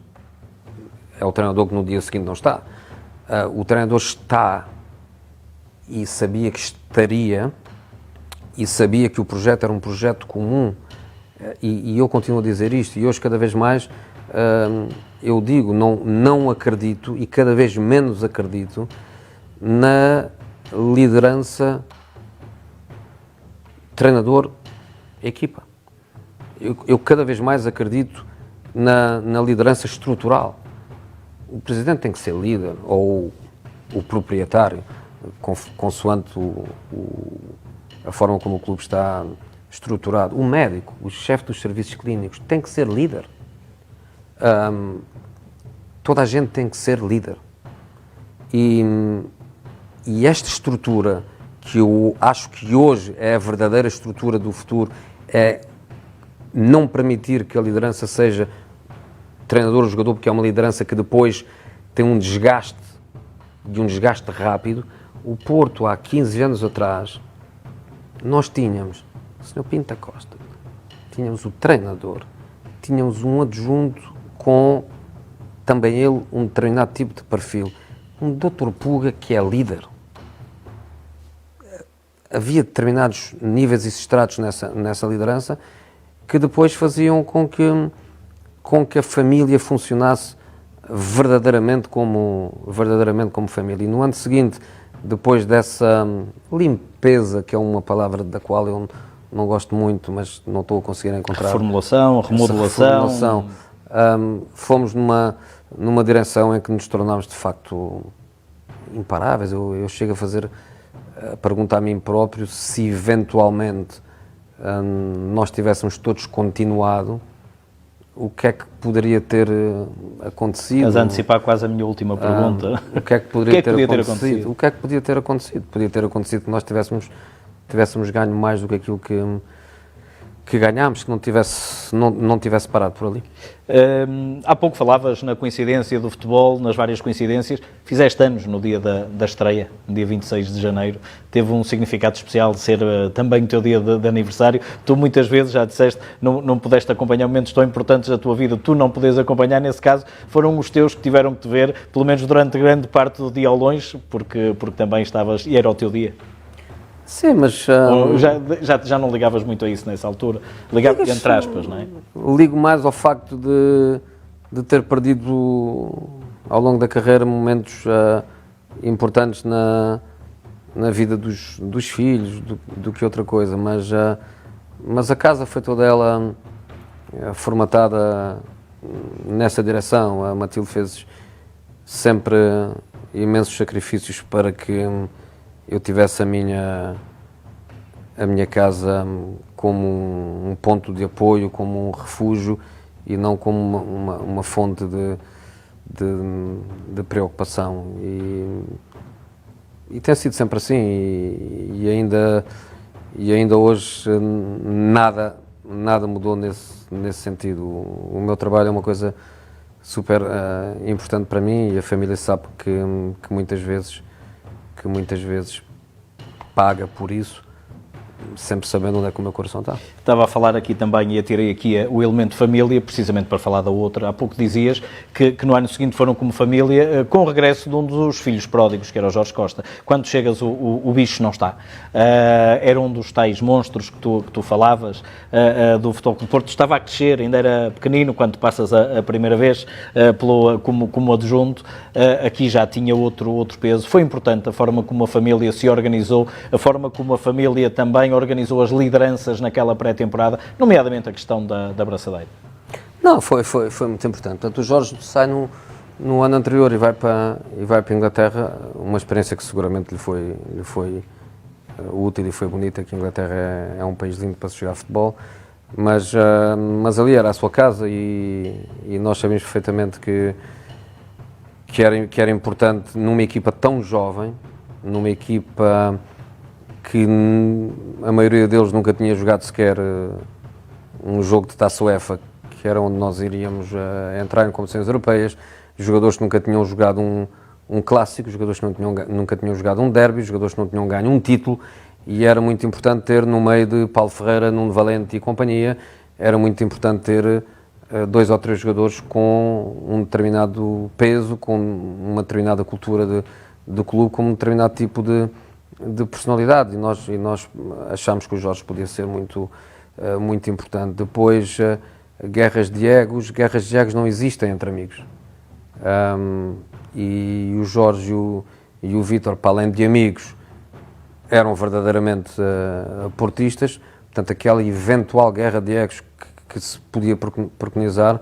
é o treinador que no dia seguinte não está. O treinador está e sabia que estaria e sabia que o projeto era um projeto comum e eu continuo a dizer isto e hoje cada vez mais eu digo, não acredito e cada vez menos acredito na liderança treinador-equipa. Eu cada vez mais acredito na liderança estrutural. O presidente tem que ser líder, ou o proprietário, consoante a forma como o clube está estruturado. O médico, o chefe dos serviços clínicos, tem que ser líder. Toda a gente tem que ser líder. E esta estrutura, que eu acho que hoje é a verdadeira estrutura do futuro, é não permitir que a liderança seja treinador ou jogador, porque é uma liderança que depois tem um desgaste rápido. O Porto, há 15 anos atrás, nós tínhamos o Sr. Pinto da Costa, tínhamos o treinador, tínhamos um adjunto com também ele um determinado tipo de perfil, um Dr. Puga que é líder. Havia determinados níveis e estratos nessa liderança que depois faziam com que a família funcionasse verdadeiramente como família. E no ano seguinte, depois dessa limpeza, que é uma palavra da qual eu não gosto muito, mas não estou a conseguir encontrar... Reformulação, remodelação... Fomos numa direção em que nos tornámos, de facto, imparáveis. Eu chego a perguntar a mim próprio se eventualmente nós tivéssemos todos continuado, o que é que poderia ter acontecido? Mas a antecipar quase a minha última pergunta. O que é que poderia ter acontecido? O que é que podia ter acontecido? Podia ter acontecido que nós tivéssemos ganho mais do que aquilo que ganhámos, que não tivesse parado por ali. Há pouco falavas na coincidência do futebol, nas várias coincidências. Fizeste anos no dia da estreia, no dia 26 de janeiro. Teve um significado especial de ser também o teu dia de aniversário. Tu muitas vezes, já disseste, não pudeste acompanhar momentos tão importantes da tua vida. Tu não podes acompanhar, nesse caso, foram os teus que tiveram que te ver, pelo menos durante grande parte do dia ao longe, porque também estavas, e era o teu dia. Sim, mas... Ou já não ligavas muito a isso nessa altura? Ligava entre aspas, não é? Ligo mais ao facto de ter perdido ao longo da carreira momentos importantes na vida dos filhos do que outra coisa, mas a casa foi toda ela formatada nessa direção. A Matilde fez sempre imensos sacrifícios para que eu tivesse a minha casa como um ponto de apoio, como um refúgio e não como uma fonte de preocupação. E tem sido sempre assim e ainda hoje nada mudou nesse sentido. O meu trabalho é uma coisa super importante para mim e a família sabe que muitas vezes paga por isso, sempre sabendo onde é que o meu coração está. Estava a falar aqui também e atirei aqui o elemento família, precisamente para falar da outra. Há pouco dizias que no ano seguinte foram como família, com o regresso de um dos filhos pródigos, que era o Jorge Costa. Quando chegas, o bicho não está. Era um dos tais monstros que tu falavas, do Futebol Clube do Porto. Estava a crescer, ainda era pequenino, quando passas a primeira vez como adjunto. Aqui já tinha outro peso. Foi importante a forma como a família se organizou, a forma como a família também organizou as lideranças naquela pré-temporada, nomeadamente a questão da braçadeira. Não, foi muito importante. Portanto, o Jorge sai no ano anterior e vai para a Inglaterra, uma experiência que seguramente lhe foi útil e foi bonita, que a Inglaterra é um país lindo para se jogar futebol, mas ali era a sua casa e nós sabíamos perfeitamente que era importante numa equipa tão jovem, numa equipa que a maioria deles nunca tinha jogado sequer um jogo de Taça UEFA, que era onde nós iríamos entrar em competições europeias, jogadores que nunca tinham jogado um clássico, jogadores que nunca tinham jogado um derby, jogadores que não tinham ganho um título, e era muito importante ter no meio de Paulo Ferreira, Nuno Valente e companhia, era muito importante ter 2 ou 3 jogadores com um determinado peso, com uma determinada cultura do clube, com um determinado tipo de personalidade, e nós achámos que o Jorge podia ser muito importante. Depois, guerras de egos não existem entre amigos. E o Jorge e o Vítor, para além de amigos, eram verdadeiramente portistas, portanto aquela eventual guerra de egos que se podia preconizar,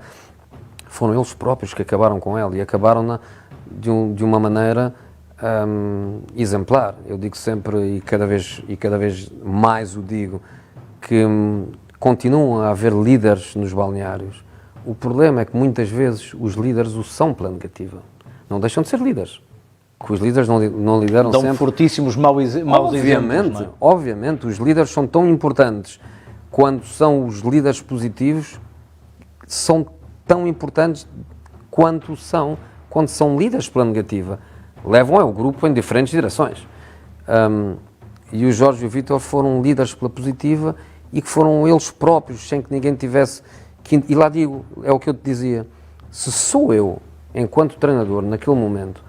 foram eles próprios que acabaram com ela, e acabaram-na de uma maneira exemplar. Eu digo sempre, e cada vez mais o digo, que continuam a haver líderes nos balneários. O problema é que muitas vezes os líderes o são pela negativa. Não deixam de ser líderes. Que os líderes não lideram Dão sempre... fortíssimos maus exemplos. Não é? Obviamente, os líderes são tão importantes quando são os líderes positivos, são tão importantes quando são líderes pela negativa. Levam o grupo em diferentes direções. E o Jorge e o Vítor foram líderes pela positiva e que foram eles próprios, sem que ninguém tivesse... E lá digo, é o que eu te dizia, se sou eu, enquanto treinador, naquele momento,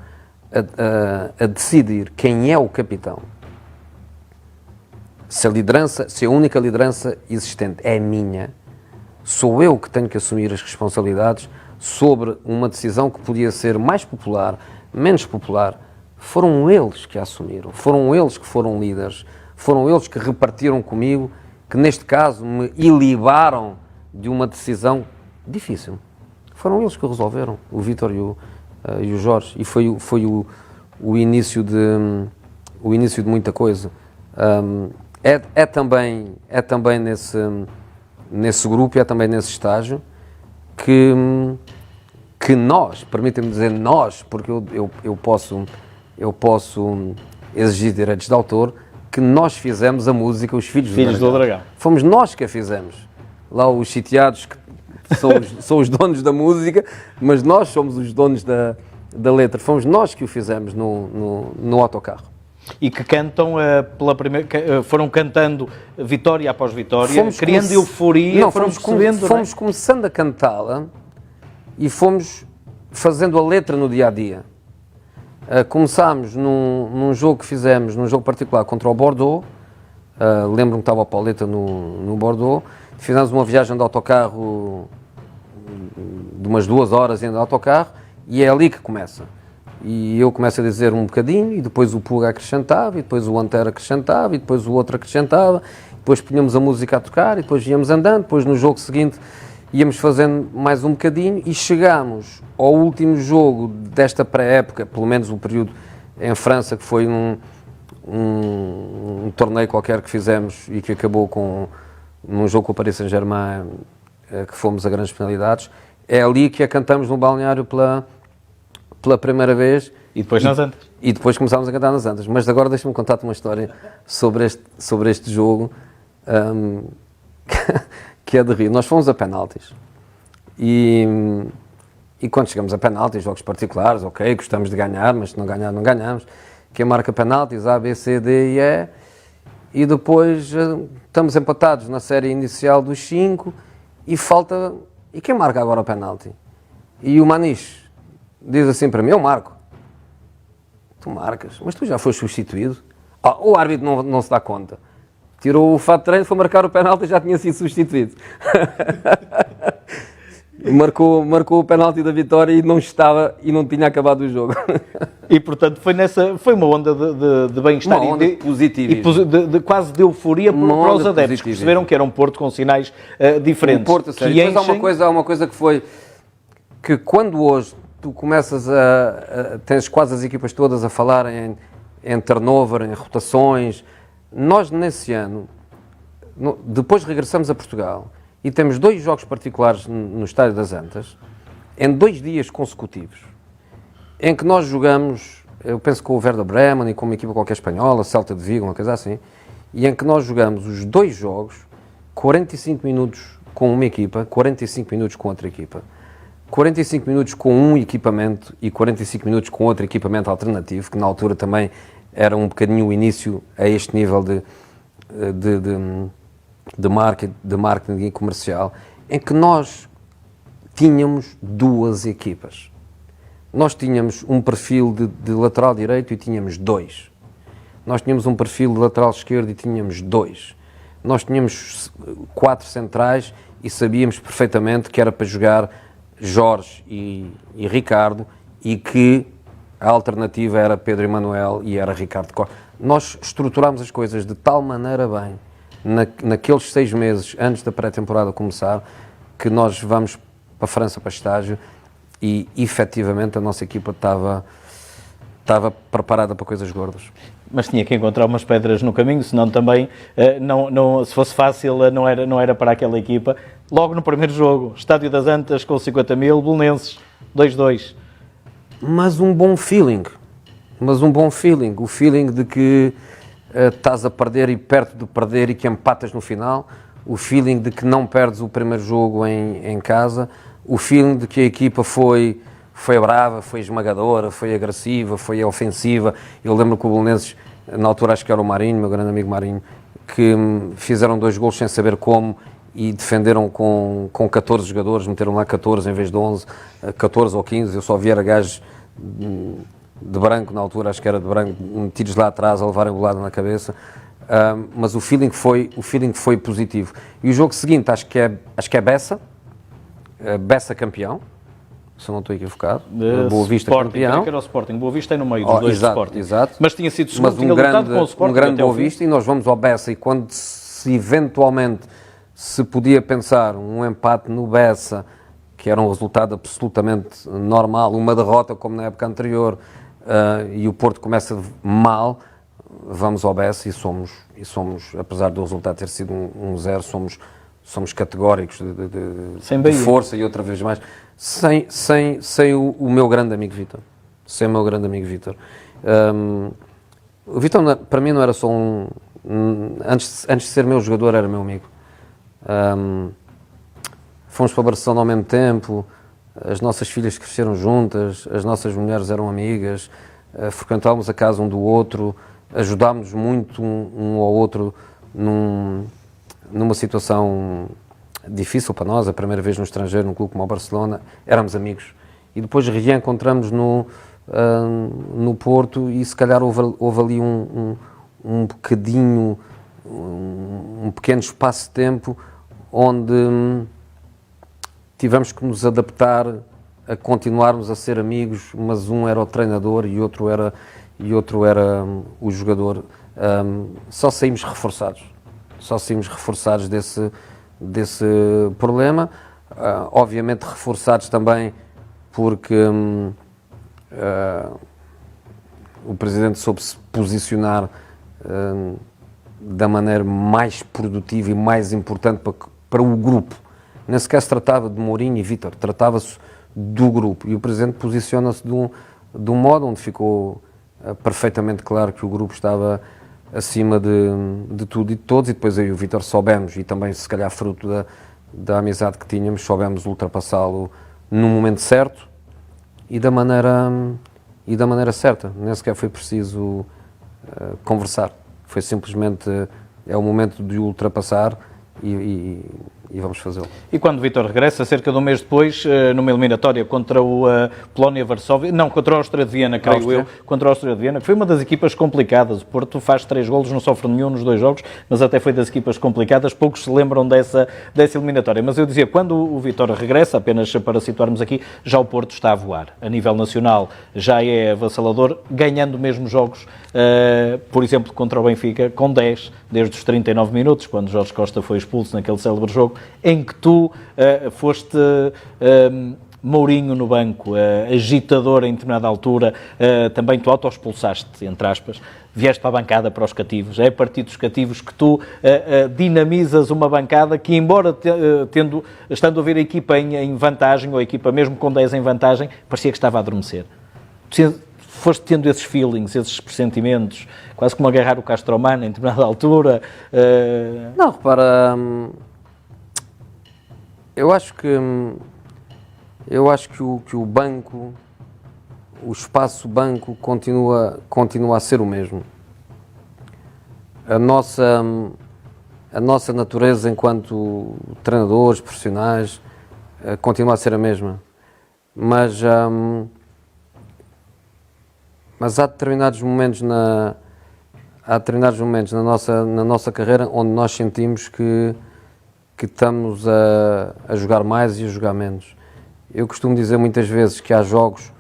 a decidir quem é o capitão, se a única liderança existente é minha, sou eu que tenho que assumir as responsabilidades sobre uma decisão que podia ser mais popular, menos popular. Foram eles que a assumiram, foram eles que foram líderes, foram eles que repartiram comigo, que neste caso me ilibaram de uma decisão difícil. Foram eles que o resolveram, o Vítor e o Jorge, e foi o início de muita coisa. É também nesse grupo, é também nesse estágio que nós, permitem-me dizer nós, porque eu posso exigir direitos de autor, que nós fizemos a música Os Filhos, Filhos do Dragão. Fomos nós que a fizemos. Lá os sitiados que são os donos da música, mas nós somos os donos da letra. Fomos nós que o fizemos no autocarro. E que cantam foram cantando vitória após vitória, criando euforia, fomos começando a cantá-la e fomos fazendo a letra no dia-a-dia. Começámos num jogo que fizemos, num jogo particular contra o Bordeaux, lembro-me que estava a Pauleta no Bordeaux, fizemos uma viagem de autocarro de umas 2 horas ainda de autocarro e é ali que começa. E eu começo a dizer um bocadinho, e depois o Puga acrescentava, e depois o Antero acrescentava, e depois o outro acrescentava, depois punhamos a música a tocar, e depois íamos andando, depois no jogo seguinte íamos fazendo mais um bocadinho, e chegámos ao último jogo desta pré-época, pelo menos o período em França, que foi um torneio qualquer que fizemos e que acabou num jogo com o Paris Saint-Germain, que fomos a grandes penalidades. É ali que a cantamos no balneário pela primeira vez. E depois nas Antas. E depois começámos a cantar nas Antas. Mas agora deixa-me contar-te uma história sobre este jogo, que é de rir. Nós fomos a penaltis. E quando chegamos a penaltis, jogos particulares, ok, gostamos de ganhar, mas se não ganhar, não ganhamos. Quem marca penaltis, A, B, C, D e E. E depois estamos empatados na série inicial dos 5 e falta... E quem marca agora o penalti? E o Maniche diz assim para mim: eu marco. Tu marcas, mas tu já foste substituído. O árbitro não se dá conta. Tirou o fato de treino, foi marcar o penalti e já tinha sido substituído. marcou o penalti da vitória e não estava e não tinha acabado o jogo. E portanto foi uma onda de bem-estar uma onda e positivismo. de quase de euforia para os adeptos, que perceberam que era um Porto com sinais diferentes. Porto, sério. Depois há uma coisa que foi que quando hoje tu começas tens quase as equipas todas a falar em turnover, em rotações. Nós nesse ano, depois regressamos a Portugal e temos 2 jogos particulares no Estádio das Antas, em 2 dias consecutivos, em que nós jogamos, eu penso com o Werder Bremen e com uma equipa qualquer espanhola, Celta de Vigo, uma coisa assim, e em que nós jogamos os 2 jogos, 45 minutos com uma equipa, 45 minutos com outra equipa, 45 minutos com um equipamento e 45 minutos com outro equipamento alternativo, que na altura também era um bocadinho o início a este nível de marketing e comercial, em que nós tínhamos 2 equipas. Nós tínhamos um perfil de lateral direito e tínhamos 2. Nós tínhamos um perfil de lateral esquerdo e tínhamos 2. Nós tínhamos 4 centrais e sabíamos perfeitamente que era para jogar Jorge e Ricardo e que a alternativa era Pedro Emanuel e era Ricardo Costa. Nós estruturámos as coisas de tal maneira bem, naqueles 6 meses antes da pré-temporada começar, que nós vamos para a França para estágio e, efetivamente, a nossa equipa estava preparada para coisas gordas. Mas tinha que encontrar umas pedras no caminho, senão também, se fosse fácil, não era para aquela equipa. Logo no primeiro jogo, Estádio das Antas com 50 mil, Belenenses 2-2. Mas um bom feeling, o feeling de que estás a perder e perto de perder e que empatas no final, o feeling de que não perdes o primeiro jogo em casa, o feeling de que a equipa foi brava, foi esmagadora, foi agressiva, foi ofensiva. Eu lembro que o Belenenses, na altura acho que era o Marinho, meu grande amigo Marinho, que fizeram 2 golos sem saber como e defenderam com 14 jogadores, meteram lá 14 em vez de 11, 14 ou 15, eu só vi era gajos de branco na altura, acho que era de branco, metidos lá atrás a levarem bolada na cabeça, mas o feeling foi positivo. E o jogo seguinte acho que é Bessa campeão, se eu não estou equivocado, Boa Vista Sporting, campeão. Que era o Sporting, Boa Vista é no meio dos 2 exato, do Sporting. Exato. Mas tinha sido segundo, mas um grande Boa fim. Vista, e nós vamos ao Bessa, e quando se eventualmente se podia pensar um empate no Bessa, que era um resultado absolutamente normal, uma derrota como na época anterior, e o Porto começa mal, vamos ao Bessa e somos, apesar do resultado ter sido 1-0, somos categóricos de força e outra vez mais, sem o meu grande amigo Vítor. Sem o meu grande amigo Vítor. O Vítor, para mim, não era só um antes de ser meu jogador, era meu amigo. Fomos para Barcelona ao mesmo tempo, as nossas filhas cresceram juntas, as nossas mulheres eram amigas, frequentávamos a casa um do outro, ajudámos muito um ao outro numa situação difícil para nós, a primeira vez no estrangeiro, num clube como o Barcelona, éramos amigos. E depois reencontramos no Porto e se calhar houve ali um pequeno espaço de tempo onde tivemos que nos adaptar a continuarmos a ser amigos, mas um era o treinador e outro era o jogador. Só saímos reforçados desse problema, obviamente reforçados também porque o Presidente soube-se posicionar da maneira mais produtiva e mais importante para o grupo. Nem sequer se tratava de Mourinho e Vítor, tratava-se do grupo. E o Presidente posiciona-se de um modo onde ficou perfeitamente claro que o grupo estava acima de tudo e de todos, e depois eu e o Vítor soubemos, e também se calhar fruto da amizade que tínhamos, soubemos ultrapassá-lo no momento certo e da maneira certa. Nem sequer foi preciso conversar. Foi simplesmente, é o momento de o ultrapassar e vamos fazê-lo. E quando o Vítor regressa, cerca de um mês depois, numa eliminatória contra o Polónia-Varsóvia, não, contra a Áustria de Viena, creio eu, contra a Áustria de Viena, que foi uma das equipas complicadas. O Porto faz 3 golos, não sofre nenhum nos 2 jogos, mas até foi das equipas complicadas, poucos se lembram dessa eliminatória. Mas eu dizia, quando o Vítor regressa, apenas para situarmos aqui, já o Porto está a voar. A nível nacional já é avassalador, ganhando mesmo jogos, por exemplo, contra o Benfica, com 10, desde os 39 minutos, quando Jorge Costa foi expulso naquele célebre jogo, em que tu foste Mourinho no banco, agitador em determinada altura, também tu auto-expulsaste, entre aspas, vieste para a bancada para os cativos. É a partir dos cativos que tu dinamizas uma bancada que, embora estando a ver a equipa em vantagem, ou a equipa mesmo com 10 em vantagem, parecia que estava a adormecer. Foste tendo esses feelings, esses pressentimentos, quase como agarrar o Castromano em determinada altura. Não, repara, eu acho que o banco, o espaço banco continua a ser o mesmo. A nossa natureza enquanto treinadores, profissionais, continua a ser a mesma. Mas há determinados momentos na nossa carreira onde nós sentimos que estamos a jogar mais e a jogar menos. Eu costumo dizer muitas vezes que há jogos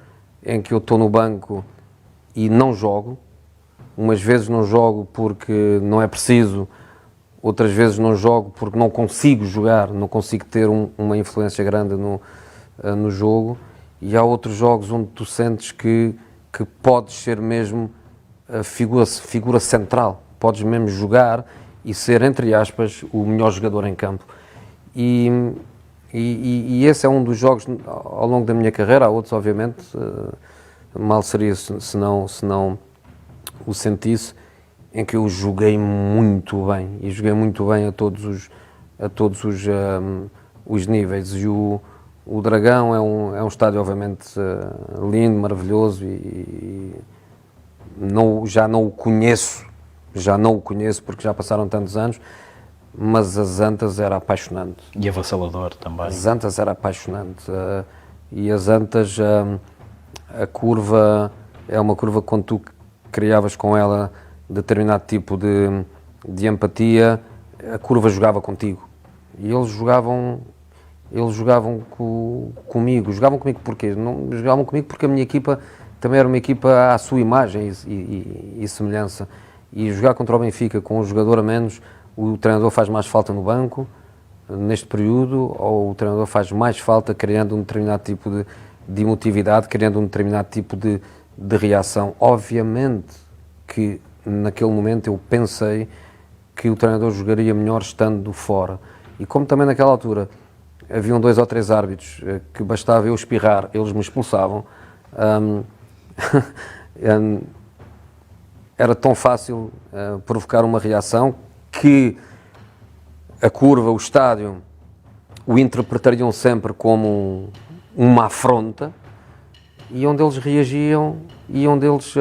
em que eu estou no banco e não jogo. Umas vezes não jogo porque não é preciso, outras vezes não jogo porque não consigo jogar, não consigo ter uma influência grande no jogo. E há outros jogos onde tu sentes que podes ser mesmo a figura central, podes mesmo jogar e ser, entre aspas, o melhor jogador em campo. E esse é um dos jogos ao longo da minha carreira. Há outros, obviamente, mal seria se não o sentisse, em que eu joguei muito bem, e joguei muito bem a todos os níveis. E o Dragão é um estádio, obviamente, lindo, maravilhoso, e já não o conheço porque já passaram tantos anos, mas as Antas era apaixonante. E avassalador também. As Antas era apaixonante. E as Antas, a curva é uma curva que quando tu criavas com ela determinado tipo de empatia, a curva jogava contigo. E eles jogavam comigo. Jogavam comigo porquê? Não jogavam comigo porque a minha equipa também era uma equipa à sua imagem e semelhança. E jogar contra o Benfica com um jogador a menos, o treinador faz mais falta no banco, neste período, ou o treinador faz mais falta criando um determinado tipo de emotividade, criando um determinado tipo de reação. Obviamente que naquele momento eu pensei que o treinador jogaria melhor estando fora. E como também naquela altura haviam 2 ou 3 árbitros que bastava eu espirrar, eles me expulsavam, era tão fácil provocar uma reação que a curva, o estádio, o interpretariam sempre como uma afronta, e onde eles reagiam e onde eles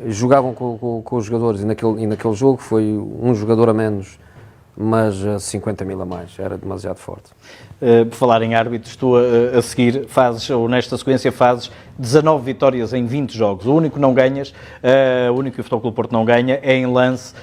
jogavam com os jogadores. E naquele jogo foi um jogador a menos, mas 50 mil a mais, era demasiado forte. Por falar em árbitros, tu a seguir fazes, ou nesta sequência fazes 19 vitórias em 20 jogos. O único que não ganhas, o único que o Futebol Clube do Porto não ganha é em lance,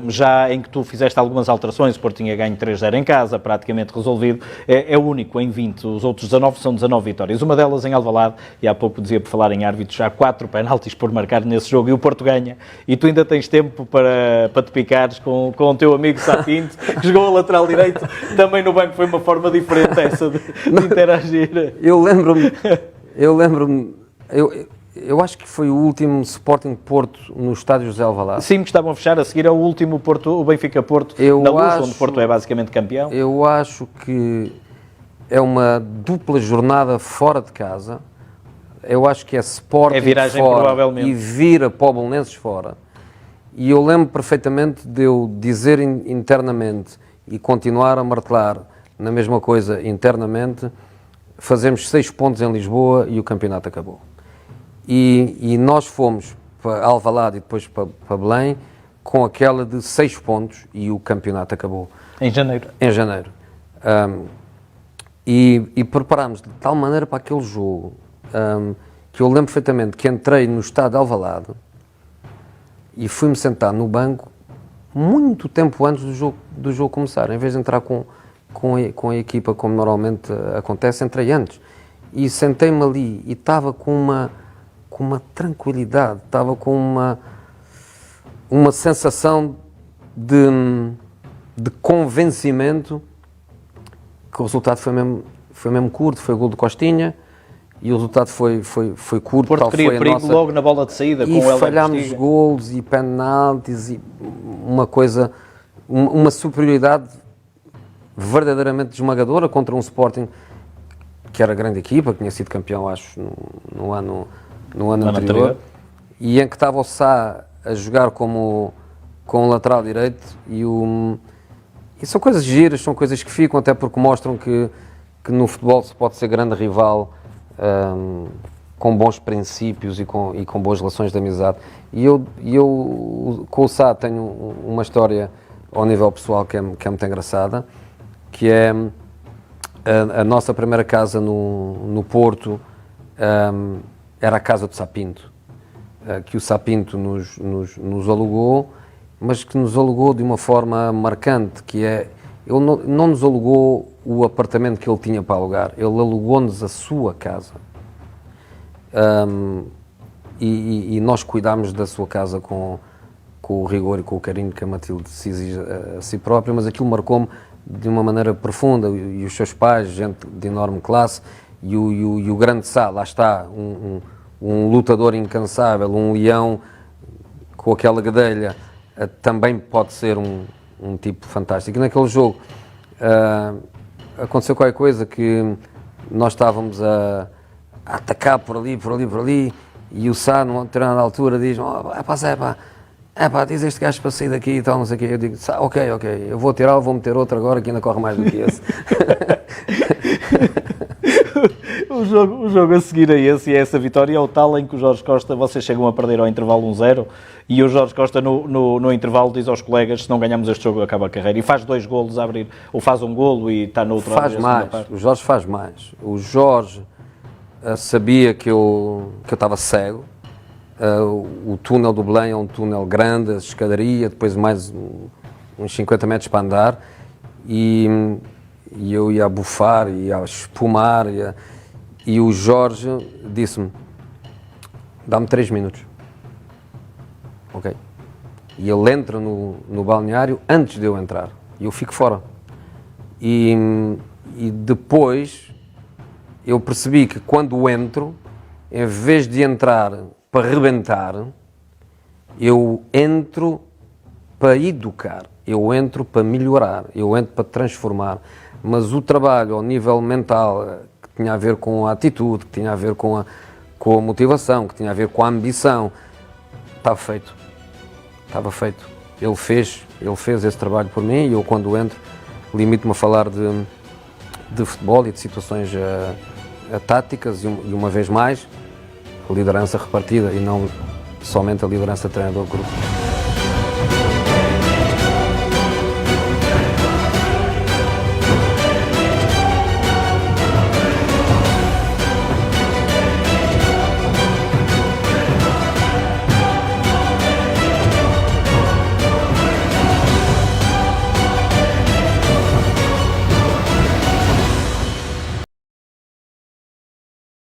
já em que tu fizeste algumas alterações. O Porto tinha ganho 3-0 em casa, praticamente resolvido. É o único em 20, os outros 19 são 19 vitórias. Uma delas em Alvalade, e há pouco dizia, por falar em árbitros, já há 4 penaltis por marcar nesse jogo e o Porto ganha. E tu ainda tens tempo para te picares com o teu amigo Sapinto, que jogou a lateral direito, também no banco. Foi uma forma diferente essa de interagir. Eu acho que foi o último Sporting Porto no estádio José Alvalade. Sim, que estavam a fechar, a seguir é o último Porto, o Benfica-Porto, na Luz, onde o Porto é basicamente campeão. Eu acho que é uma dupla jornada fora de casa. Eu acho que é Sporting viragem, fora provavelmente. E vira para o Belenenses fora. E eu lembro perfeitamente de eu dizer internamente e continuar a martelar na mesma coisa internamente: fazemos 6 pontos em Lisboa e o campeonato acabou. E nós fomos para Alvalade e depois para Belém com aquela de 6 pontos e o campeonato acabou. Em janeiro. Em janeiro. E preparámos de tal maneira para aquele jogo que eu lembro perfeitamente que entrei no estádio de Alvalade e fui-me sentar no banco muito tempo antes do jogo começar. Em vez de entrar com a equipa como normalmente acontece, entrei antes. E sentei-me ali e estava com uma tranquilidade, estava com uma sensação de convencimento que o resultado foi mesmo curto. Foi o gol do Costinha e o resultado foi curto. O Porto queria perigo logo na bola de saída, com o Helder. E falhámos golos e penaltis e uma superioridade verdadeiramente esmagadora contra um Sporting que era grande equipa, que tinha sido campeão, acho, no ano anterior, e em que estava o Sá a jogar com o lateral direito, e são coisas giras, são coisas que ficam, até porque mostram que no futebol se pode ser grande rival, com bons princípios e com boas relações de amizade. E eu com o Sá tenho uma história ao nível pessoal que é muito engraçada, que é a nossa primeira casa no Porto, era a casa do Sapinto, que o Sapinto nos alugou, mas que nos alugou de uma forma marcante, que é, ele não nos alugou o apartamento que ele tinha para alugar, ele alugou-nos a sua casa. E nós cuidámos da sua casa com o rigor e com o carinho que a Matilde se exige a si própria, mas aquilo marcou-me de uma maneira profunda, e os seus pais, gente de enorme classe, e o grande Sá, lá está, um lutador incansável, um leão com aquela gadelha, também pode ser um tipo fantástico. E naquele jogo aconteceu qualquer coisa que nós estávamos a atacar por ali, e o Sá, numa determinada altura, diz: diz este gajo para sair daqui e tal, não sei o quê. Eu digo: ok, eu vou tirá-lo, vou meter outro agora que ainda corre mais do que esse. O jogo a seguir a esse e a essa vitória é o tal em que o Jorge Costa, vocês chegam a perder ao intervalo 1-0, e o Jorge Costa no intervalo diz aos colegas: se não ganhamos este jogo acaba a carreira, e faz 2 golos a abrir, ou faz um golo e está no outro lado. Faz mais, o Jorge faz mais. O Jorge sabia que eu estava cego. O túnel do Belém é um túnel grande, escadaria, depois mais uns 50 metros para andar, e eu ia a bufar, ia a espumar, e o Jorge disse-me: dá-me 3 minutos. Ok. E ele entra no balneário antes de eu entrar, e eu fico fora. E depois eu percebi que quando entro, em vez de entrar para rebentar, eu entro para educar, eu entro para melhorar, eu entro para transformar. Mas o trabalho ao nível mental, que tinha a ver com a atitude, que tinha a ver com a motivação, que tinha a ver com a ambição, estava feito. Estava feito. Ele fez esse trabalho por mim e eu, quando entro, limito-me a falar de futebol e de situações táticas e uma vez mais, a liderança repartida e não somente a liderança de treinador-grupo.